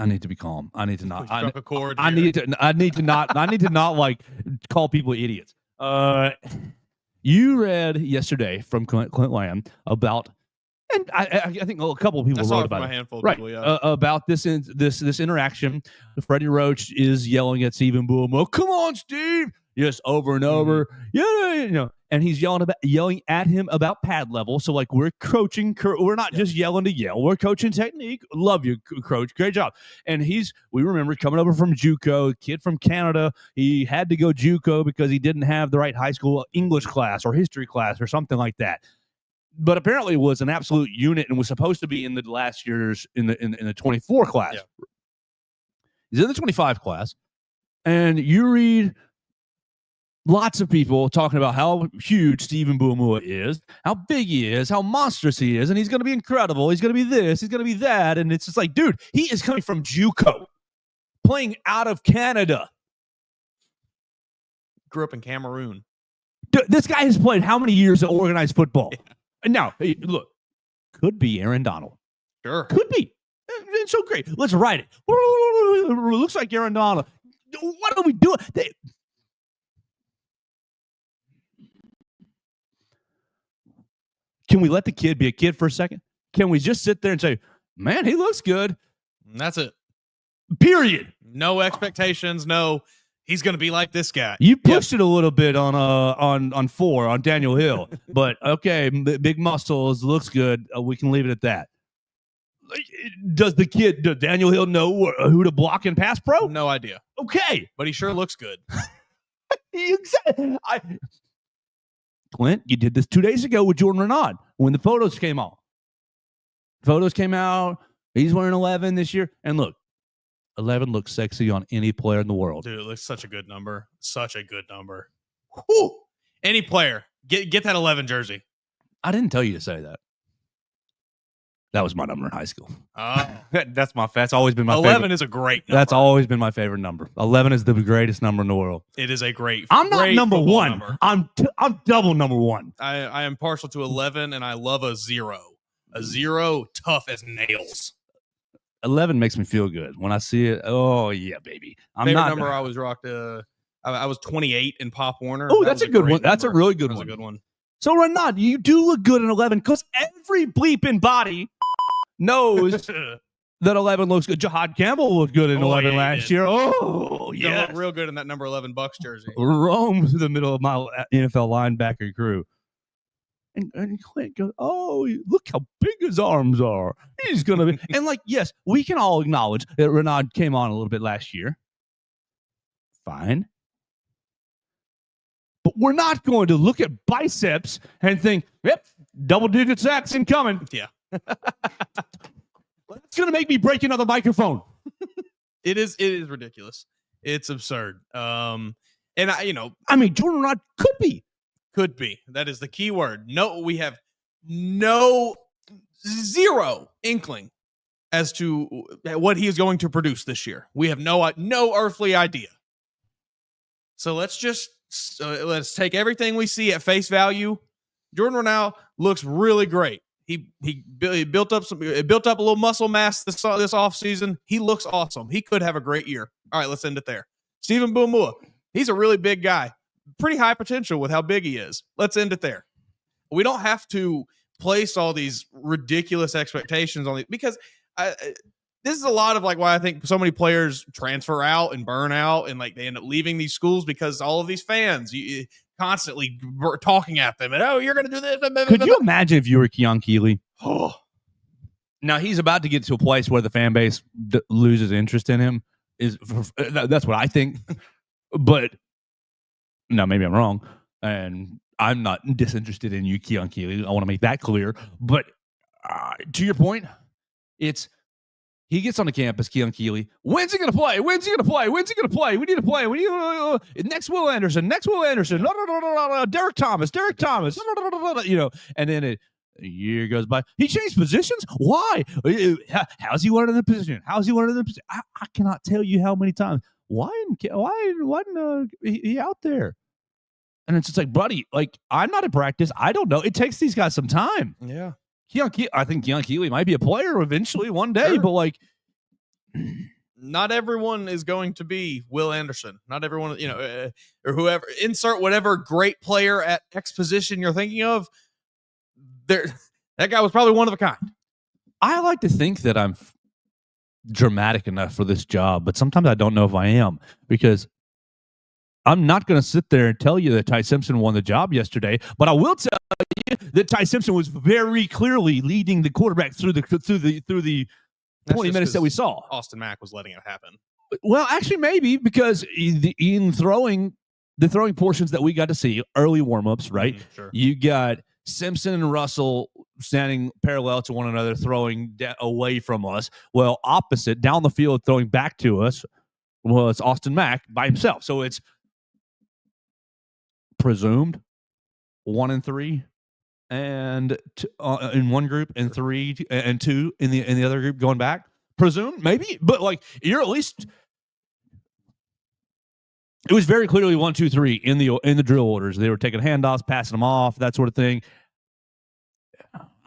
Speaker 2: I need to be calm. I need to not. I need to not like call people idiots. You read yesterday from Clint Lamb about, and I think a couple of people wrote about it. People, about this interaction. Freddie Roach is yelling at Stephen Buamua, "Come on, Steve!" Just over and over. And he's yelling at him about pad level. So like we're coaching, we're not just yelling to yell. We're coaching technique. Love you, coach. Great job. And we remember coming over from JUCO, kid from Canada. He had to go JUCO because he didn't have the right high school English class or history class or something like that. But apparently was an absolute unit and was supposed to be in the last year's in the 24 class. Yeah. He's in the 25 class, and you read lots of people talking about how huge Stephen Buamua is, how big he is, how monstrous he is, and he's going to be incredible. He's going to be this, he's going to be that. And it's just like, dude, he is coming from JUCO, playing out of Canada.
Speaker 3: Grew up in Cameroon.
Speaker 2: Dude, this guy has played how many years of organized football? Yeah. And now, hey, look, could be Aaron Donald.
Speaker 3: Sure.
Speaker 2: Could be. It's so great. Let's write it. Looks like Aaron Donald. What are we doing? Can we let the kid be a kid for a second? Can we just sit there and say, man, he looks good?
Speaker 3: And that's it.
Speaker 2: Period.
Speaker 3: No expectations. No, he's going to be like this guy.
Speaker 2: You pushed it a little bit on 4 on Daniel Hill, but okay, big muscles, looks good. We can leave it at that. Does Daniel Hill know who to block and pass pro?
Speaker 3: No idea.
Speaker 2: Okay,
Speaker 3: but he sure looks good.
Speaker 2: Clint, you did this 2 days ago with Jordan Renaud when the photos came out. He's wearing 11 this year, and look, 11 looks sexy on any player in the world.
Speaker 3: Dude, it looks such a good number. Such a good number. Whew. Any player, get that 11 jersey.
Speaker 2: I didn't tell you to say that. That was my number in high school.
Speaker 3: Oh.
Speaker 2: That's always been my
Speaker 3: 11
Speaker 2: favorite.
Speaker 3: is a great number.
Speaker 2: That's always been my favorite number. 11 is the greatest number in the world.
Speaker 3: It is a great
Speaker 2: I'm not
Speaker 3: great
Speaker 2: number one.
Speaker 3: Number.
Speaker 2: I'm double number one.
Speaker 3: I am partial to 11, and I love a 0. A 0, tough as nails.
Speaker 2: 11 makes me feel good when I see it. Oh yeah, baby.
Speaker 3: Favorite number I was rocked. I was 28 in Pop Warner.
Speaker 2: Oh, that's a good one. That's a really good one.
Speaker 3: That's a good one.
Speaker 2: So Renaud, you do look good in 11 because every bleeping body knows that 11 looks good. Jahad Campbell looked good in 11 last year. Oh yeah,
Speaker 3: looked real good in that number 11 Bucks jersey.
Speaker 2: Roam through the middle of my NFL linebacker crew. And Clint goes, oh, look how big his arms are. He's going to be. And, like, yes, we can all acknowledge that Renaud came on a little bit last year. Fine. But we're not going to look at biceps and think, yep, double-digit sacks incoming.
Speaker 3: Yeah.
Speaker 2: It's going to make me break another microphone.
Speaker 3: It is ridiculous. It's absurd. And, Jordan
Speaker 2: Renaud could be.
Speaker 3: Could be. That is the key word. No, we have zero inkling as to what he is going to produce this year. We have no earthly idea. So let's take everything we see at face value. Jordan Renaud looks really great. He built up a little muscle mass this offseason. He looks awesome. He could have a great year. All right, let's end it there. Stephen Boumua, he's a really big guy. Pretty high potential with how big he is. Let's end it there. We don't have to place all these ridiculous expectations on it because this is a lot of like why I think so many players transfer out and burn out and like they end up leaving these schools because all of these fans constantly talking at them and you're going to do this.
Speaker 2: Could you imagine if you were Keon Keeley? Now he's about to get to a place where the fan base loses interest in him. That's what I think, but. No, maybe I'm wrong, and I'm not disinterested in you, Keon Keeley. I want to make that clear. But to your point, he gets on the campus, Keon Keeley. When's he going to play? We need to play. We need next Will Anderson. Derek Thomas. And then a year goes by. He changed positions. Why? How's he wanted in the position? I cannot tell you how many times. Why isn't he out there? And it's just like, buddy, like, I'm not at practice. I don't know. It takes these guys some time.
Speaker 3: Yeah.
Speaker 2: I think Keon Keeley might be a player eventually one day,
Speaker 3: sure.
Speaker 2: But like,
Speaker 3: not everyone is going to be Will Anderson. Not everyone, or whoever. Insert whatever great player at X position you're thinking of. That guy was probably one of a kind.
Speaker 2: I like to think that I'm dramatic enough for this job, but sometimes I don't know if I am because I'm not going to sit there and tell you that Ty Simpson won the job yesterday, but I will tell you that Ty Simpson was very clearly leading the quarterback through the 20 minutes that we saw.
Speaker 3: Austin Mack was letting it happen.
Speaker 2: Well, actually, maybe because in throwing the throwing portions that we got to see early warmups, right?
Speaker 3: Sure.
Speaker 2: You got Simpson and Russell standing parallel to one another, throwing away from us. Well, opposite, down the field, throwing back to us, was Austin Mack by himself. So it's presumed 1 and 3, and in one group, and 3 and 2 in the other group going back. Presumed, maybe, but like you're at least. It was very clearly 1, 2, 3 in the drill orders. They were taking handoffs, passing them off, that sort of thing.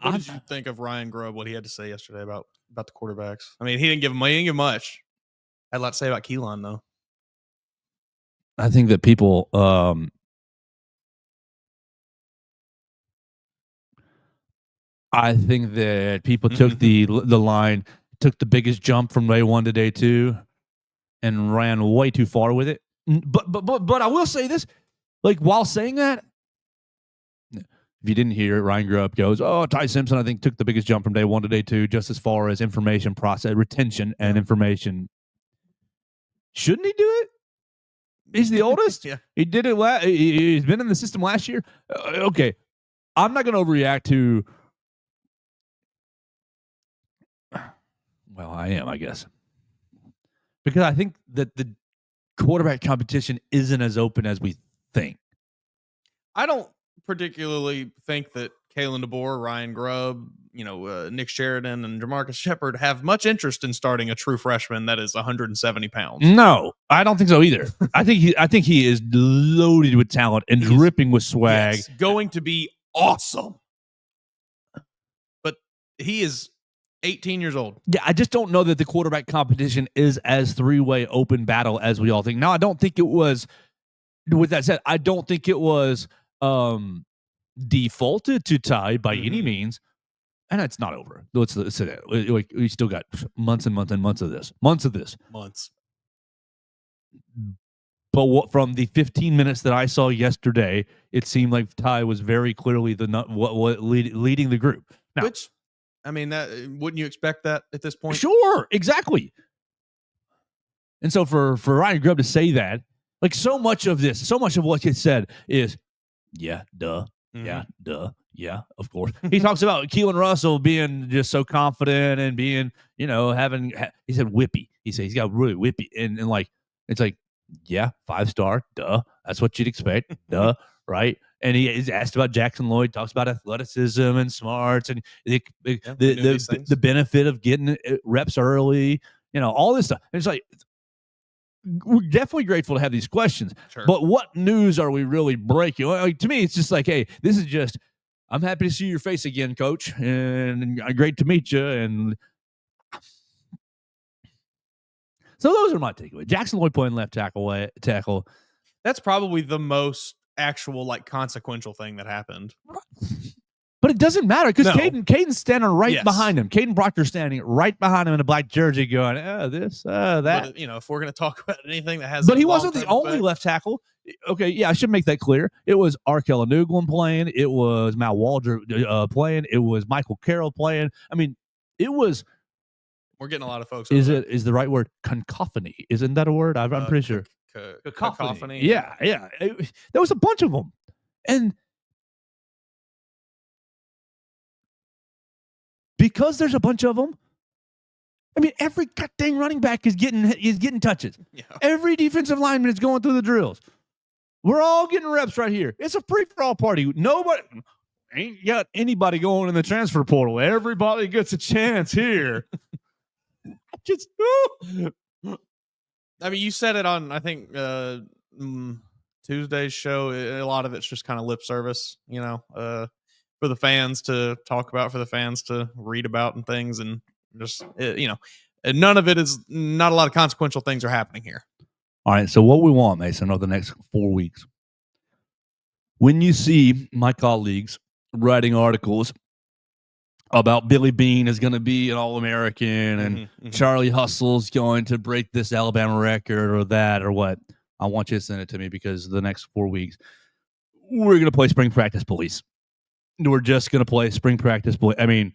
Speaker 3: What did you think of Ryan Grubb? What he had to say yesterday about the quarterbacks? I mean, he didn't give much. I had a lot to say about Keelan, though.
Speaker 2: I think that people, took the line, took the biggest jump from day 1 to day 2, and ran way too far with it. But I will say this, like while saying that, if you didn't hear it, Ryan Grubb goes, Ty Simpson, I think, took the biggest jump from day 1 to day 2, just as far as information process, retention, and information. Shouldn't he do it? He's the oldest.
Speaker 3: Yeah.
Speaker 2: He did it. He's been in the system last year. Okay. I'm not going to overreact to. Well, I am, I guess. Because I think that the quarterback competition isn't as open as we think.
Speaker 3: I don't particularly think that Kalen DeBoer, Ryan Grubb, Nick Sheridan, and Jamarcus Shepard have much interest in starting a true freshman that is 170 pounds.
Speaker 2: No, I don't think so either. I think he is loaded with talent and dripping with swag.
Speaker 3: Yes, going to be awesome. But he is 18 years old.
Speaker 2: Yeah, I just don't know that the quarterback competition is as three-way open battle as we all think. Now, I don't think it was. With that said, I don't think it was defaulted to Ty by any means, and it's not over. Let's say that we still got months and months and months of this.
Speaker 3: Months.
Speaker 2: But from the 15 minutes that I saw yesterday, it seemed like Ty was very clearly leading the group. Now,
Speaker 3: which, I mean, that wouldn't you expect that at this point?
Speaker 2: Sure, exactly. And so for Ryan Grubb to say that, like so much of what gets said is, yeah, duh, yeah, duh, yeah, of course. He talks about Keelan Russell being just so confident and being, he said whippy. He said he's got really whippy, and like it's like, yeah, 5-star, duh, that's what you'd expect, duh, right? And he is asked about Jackson Lloyd, talks about athleticism and smarts and the benefit of getting reps early, all this stuff. And it's like, we're definitely grateful to have these questions,
Speaker 3: sure.
Speaker 2: But what news are we really breaking? Like, to me, it's just like, hey, this is just, I'm happy to see your face again, coach, and great to meet you. And so those are my takeaways. Jackson Lloyd playing left tackle.
Speaker 3: That's probably the most actual consequential thing that happened.
Speaker 2: But it doesn't matter because Caden's standing right behind him. Caden Proctor's standing right behind him in a black jersey going, that.
Speaker 3: But, if we're going to talk about anything that has...
Speaker 2: But he wasn't the only left tackle. Okay, yeah, I should make that clear. It was Arkell Anuglin playing. It was Matt Waldrop playing. It was Michael Carroll playing. I mean, it was...
Speaker 3: We're getting a lot of folks...
Speaker 2: Is the right word cacophony? Isn't that a word? I'm pretty sure.
Speaker 3: Cacophony.
Speaker 2: Yeah. There was a bunch of them. And... because there's a bunch of them, I mean, every goddamn running back is getting touches.
Speaker 3: Yeah.
Speaker 2: Every defensive lineman is going through the drills. We're all getting reps right here. It's a free-for-all party. Nobody ain't got anybody going in the transfer portal. Everybody gets a chance here.
Speaker 3: I mean, you said it on, I think, Tuesday's show. A lot of it's just kind of lip service, for the fans to talk about, for the fans to read about and things. And just, none of it is, not a lot of consequential things are happening here.
Speaker 2: All right. So what we want, Mason, over the next 4 weeks, when you see my colleagues writing articles about Billy Bean is going to be an All-American and Charlie Hustle's going to break this Alabama record or that or what, I want you to send it to me because the next 4 weeks, we're going to play spring practice police. We're just going to play spring practice. I mean,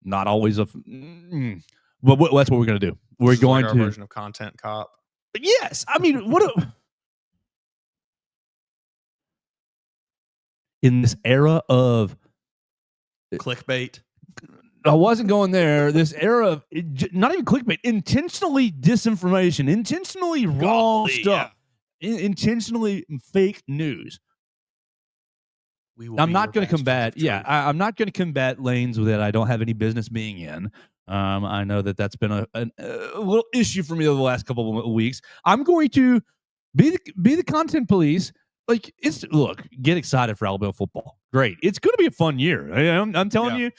Speaker 2: not always but that's what we're going to do. We're going
Speaker 3: our version of content cop.
Speaker 2: Yes. I mean, in this era of
Speaker 3: clickbait.
Speaker 2: I wasn't going there. This era of not even clickbait, intentionally disinformation, intentionally wrong stuff, intentionally fake news. I'm not going to combat. Yeah, I'm not going to combat lanes that I don't have any business being in. I know that's been a little issue for me over the last couple of weeks. I'm going to be the content police. Like, get excited for Alabama football. Great, it's going to be a fun year. I'm telling you.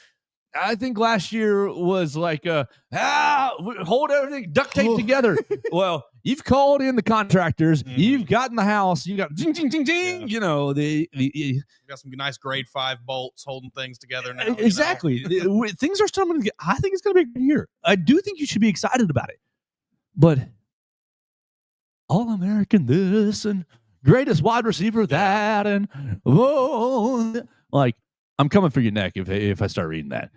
Speaker 2: I think last year was like hold everything, duct tape together. Well, you've called in the contractors, you've gotten the house, you got ding, ding, ding, ding. Yeah.
Speaker 3: You got some nice grade 5 bolts holding things together now.
Speaker 2: Exactly. Things are starting to get. I think it's going to be a good year. I do think you should be excited about it. But all All-American this and greatest wide receiver that and like I'm coming for your neck if I start reading that.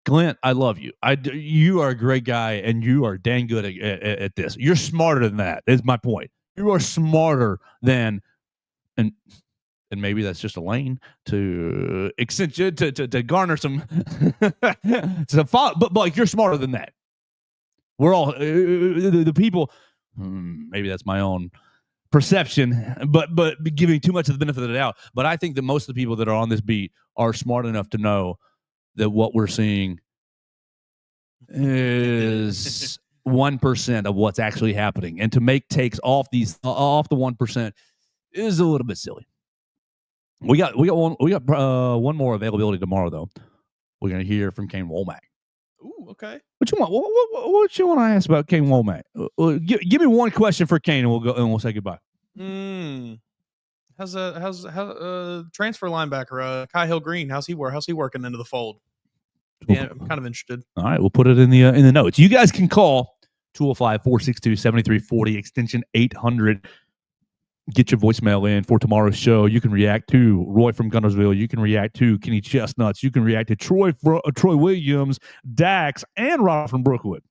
Speaker 2: Clint, I love you. You are a great guy, and you are dang good at this. You're smarter than that. Is my point. You are smarter than and maybe that's just a lane to accentuate to garner some but like you're smarter than that. We're all the people. Maybe that's my own perception, but giving too much of the benefit of the doubt. But I think that most of the people that are on this beat are smart enough to know that what we're seeing is 1% of what's actually happening, and to make takes off the 1% is a little bit silly. We got one more availability tomorrow though. We're gonna hear from Kane Womack.
Speaker 3: Ooh, okay.
Speaker 2: What you want? What you want to ask about Kane Womack? Give me one question for Kane, and we'll say goodbye.
Speaker 3: How's transfer linebacker Kai Hill Green? How's he working into the fold? Yeah, I'm kind of interested.
Speaker 2: All right, we'll put it in the notes. You guys can call 205-462-7340 extension 800. Get your voicemail in for tomorrow's show. You can react to Roy from Gunnersville. You can react to Kenny Chestnuts. You can react to Troy Williams, Dax, and Rob from Brookwood.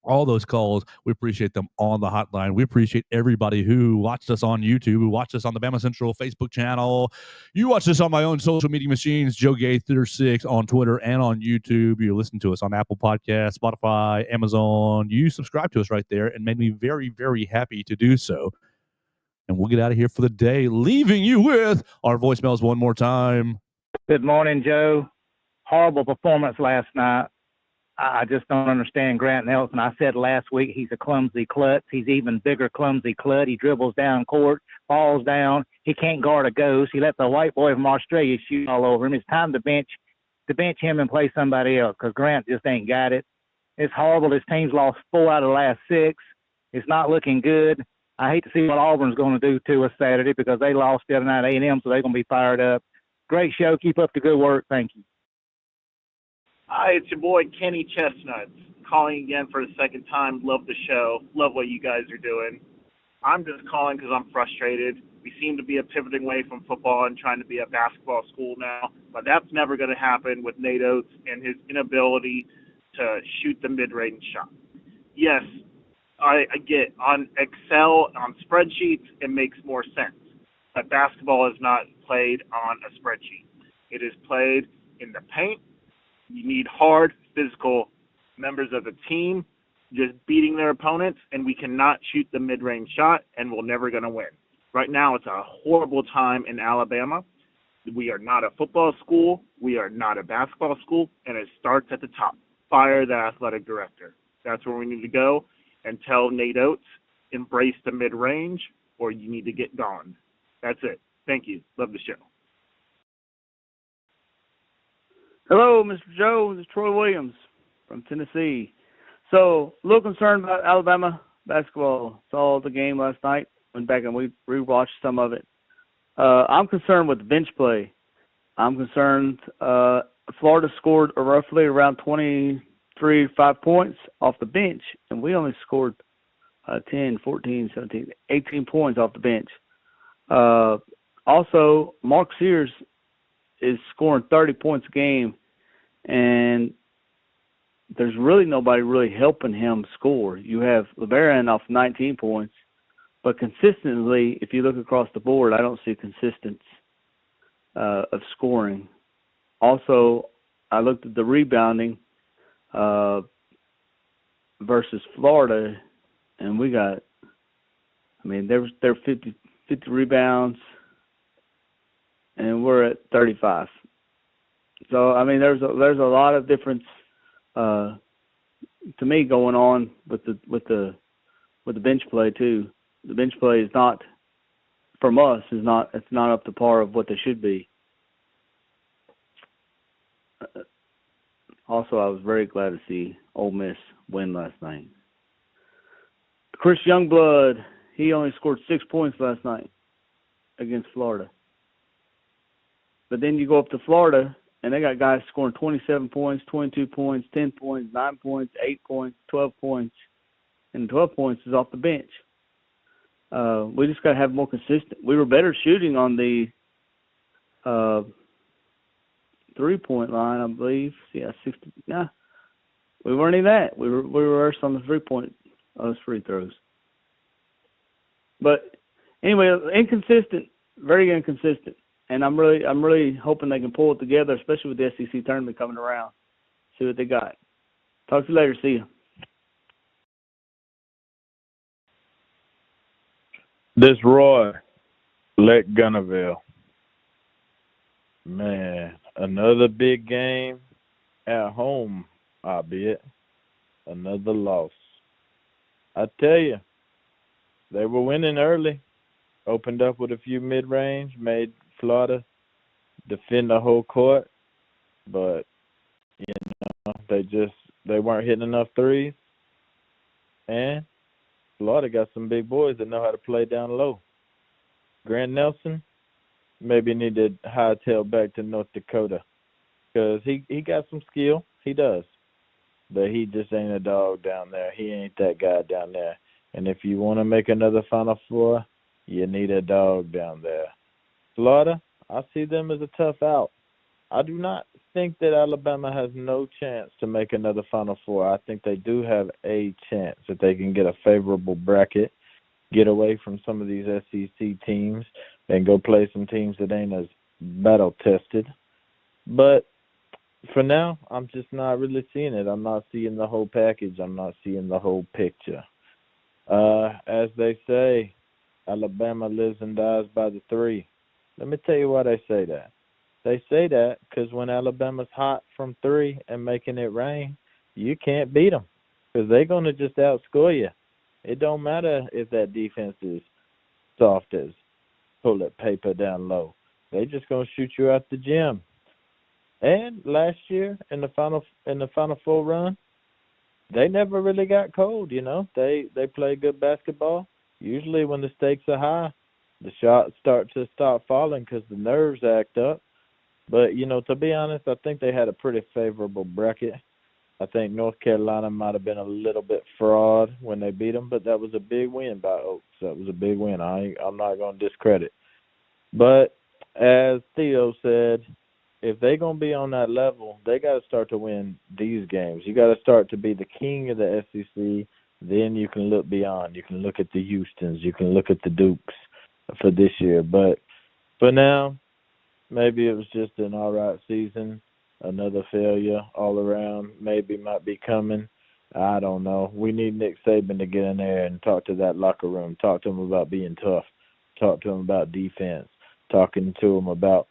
Speaker 2: All those calls, we appreciate them on the hotline. We appreciate everybody who watched us on YouTube, who watched us on the BamaCentral Facebook channel. You watched us on my own social media machines, Joe Gaither 6 on Twitter and on YouTube. You listen to us on Apple Podcasts, Spotify, Amazon. You subscribe to us right there and made me very, very happy to do so. And we'll get out of here for the day, leaving you with our voicemails one more time.
Speaker 4: Good morning, Joe. Horrible performance last night. I just don't understand Grant Nelson. I said last week he's a clumsy klutz. He's even bigger clumsy klutz. He dribbles down court, falls down. He can't guard a ghost. He let the white boy from Australia shoot all over him. It's time to bench him and play somebody else because Grant just ain't got it. It's horrible. His team's lost 4 out of the last 6. It's not looking good. I hate to see what Auburn's going to do to us Saturday because they lost the other night at A&M, so they're going to be fired up. Great show. Keep up the good work. Thank you.
Speaker 5: Hi, it's your boy Kenny Chestnuts calling again for the second time. Love the show. Love what you guys are doing. I'm just calling because I'm frustrated. We seem to be pivoting away from football and trying to be a basketball school now, but that's never going to happen with Nate Oates and his inability to shoot the mid-range shot. Yes, I get on Excel, on spreadsheets, it makes more sense. But basketball is not played on a spreadsheet. It is played in the paint. You need hard, physical members of the team just beating their opponents, and we cannot shoot the mid-range shot, and we're never going to win. Right now, it's a horrible time in Alabama. We are not a football school. We are not a basketball school, and it starts at the top. Fire the athletic director. That's where we need to go. And tell Nate Oates, embrace the mid-range, or you need to get gone. That's it. Thank you. Love the show.
Speaker 6: Hello, Mr. Joe. This is Troy Williams from Tennessee. So, a little concerned about Alabama basketball. Saw the game last night. Went back and we rewatched some of it. I'm concerned with the bench play. I'm concerned Florida scored roughly around 5 points off the bench, and we only scored 10, 14, 17, 18 points off the bench. Also, Mark Sears is scoring 30 points a game, and there's really nobody really helping him score. You have LeBaron off 19 points, but consistently, if you look across the board, I don't see consistency of scoring. Also, I looked at the rebounding versus Florida, and we got, they're 50 rebounds, and we're at 35. So, there's a lot of difference to me going on with the bench play too. The bench play is not, from us, it's not up to par of what they should be. Also, I was very glad to see Ole Miss win last night. Chris Youngblood, he only scored 6 points last night against Florida. But then you go up to Florida, and they got guys scoring 27 points, 22 points, 10 points, 9 points, 8 points, 12 points, and 12 points is off the bench. We just got to have more consistent. We were better shooting on the 3-point line, I believe. Yeah, 60. Nah, we weren't even that. We were worse on the 3-point free throws. But anyway, inconsistent, very inconsistent. And I'm really hoping they can pull it together, especially with the SEC tournament coming around. See what they got. Talk to you later. See you.
Speaker 7: This Roy, Lake Gunnerville. Man, another big game at home, albeit another loss. I tell you, they were winning early, opened up with a few mid-range, made Florida defend the whole court, but they weren't hitting enough threes, and Florida got some big boys that know how to play down low. Grant Nelson maybe need to hightail back to North Dakota because he got some skill. He does. But he just ain't a dog down there. He ain't that guy down there. And if you want to make another Final Four, you need a dog down there. Florida, I see them as a tough out. I do not think that Alabama has no chance to make another Final Four. I think they do have a chance that they can get a favorable bracket, get away from some of these SEC teams, and go play some teams that ain't as battle-tested. But for now, I'm just not really seeing it. I'm not seeing the whole package. I'm not seeing the whole picture. As they say, Alabama lives and dies by the three. Let me tell you why they say that. They say that because when Alabama's hot from three and making it rain, you can't beat them because they're going to just outscore you. It don't matter if that defense is soft as toilet paper down low. They just going to shoot you out the gym. And last year in the Final Four run, they never really got cold, you know. They play good basketball. Usually when the stakes are high, the shots start falling because the nerves act up. But, you know, to be honest, I think they had a pretty favorable bracket. I think North Carolina might have been a little bit fraud when they beat them, but that was a big win by Oaks. That was a big win. I'm not going to discredit. But as Theo said, if they're going to be on that level, they got to start to win these games. You got to start to be the king of the SEC. Then you can look beyond. You can look at the Houstons. You can look at the Dukes for this year. But for now, maybe it was just an all right season. Another failure all around. Maybe might be coming. I don't know. We need Nick Saban to get in there and talk to that locker room. Talk to them about being tough. Talk to them about defense. Talking to them about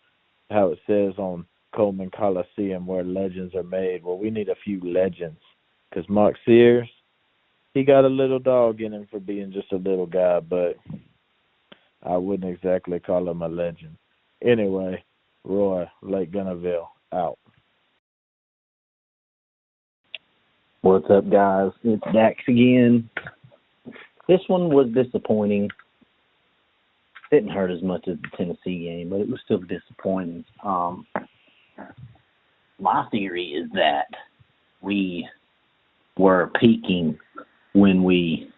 Speaker 7: how it says on Coleman Coliseum where legends are made. Well, we need a few legends because Mark Sears, he got a little dog in him for being just a little guy, but I wouldn't exactly call him a legend. Anyway, Roy, Lake Gunnerville, out.
Speaker 8: What's up, guys? It's Dax again. This one was disappointing. Didn't hurt as much as the Tennessee game, but it was still disappointing. My theory is that we were peaking when we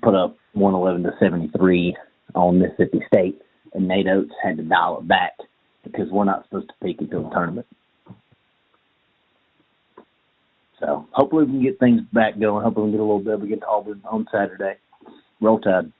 Speaker 8: put up 111-73 on Mississippi State, and Nate Oates had to dial it back because we're not supposed to peak until the tournament. So hopefully we can get things back going. Hopefully we can get a little bit against Auburn on Saturday. Roll Tide.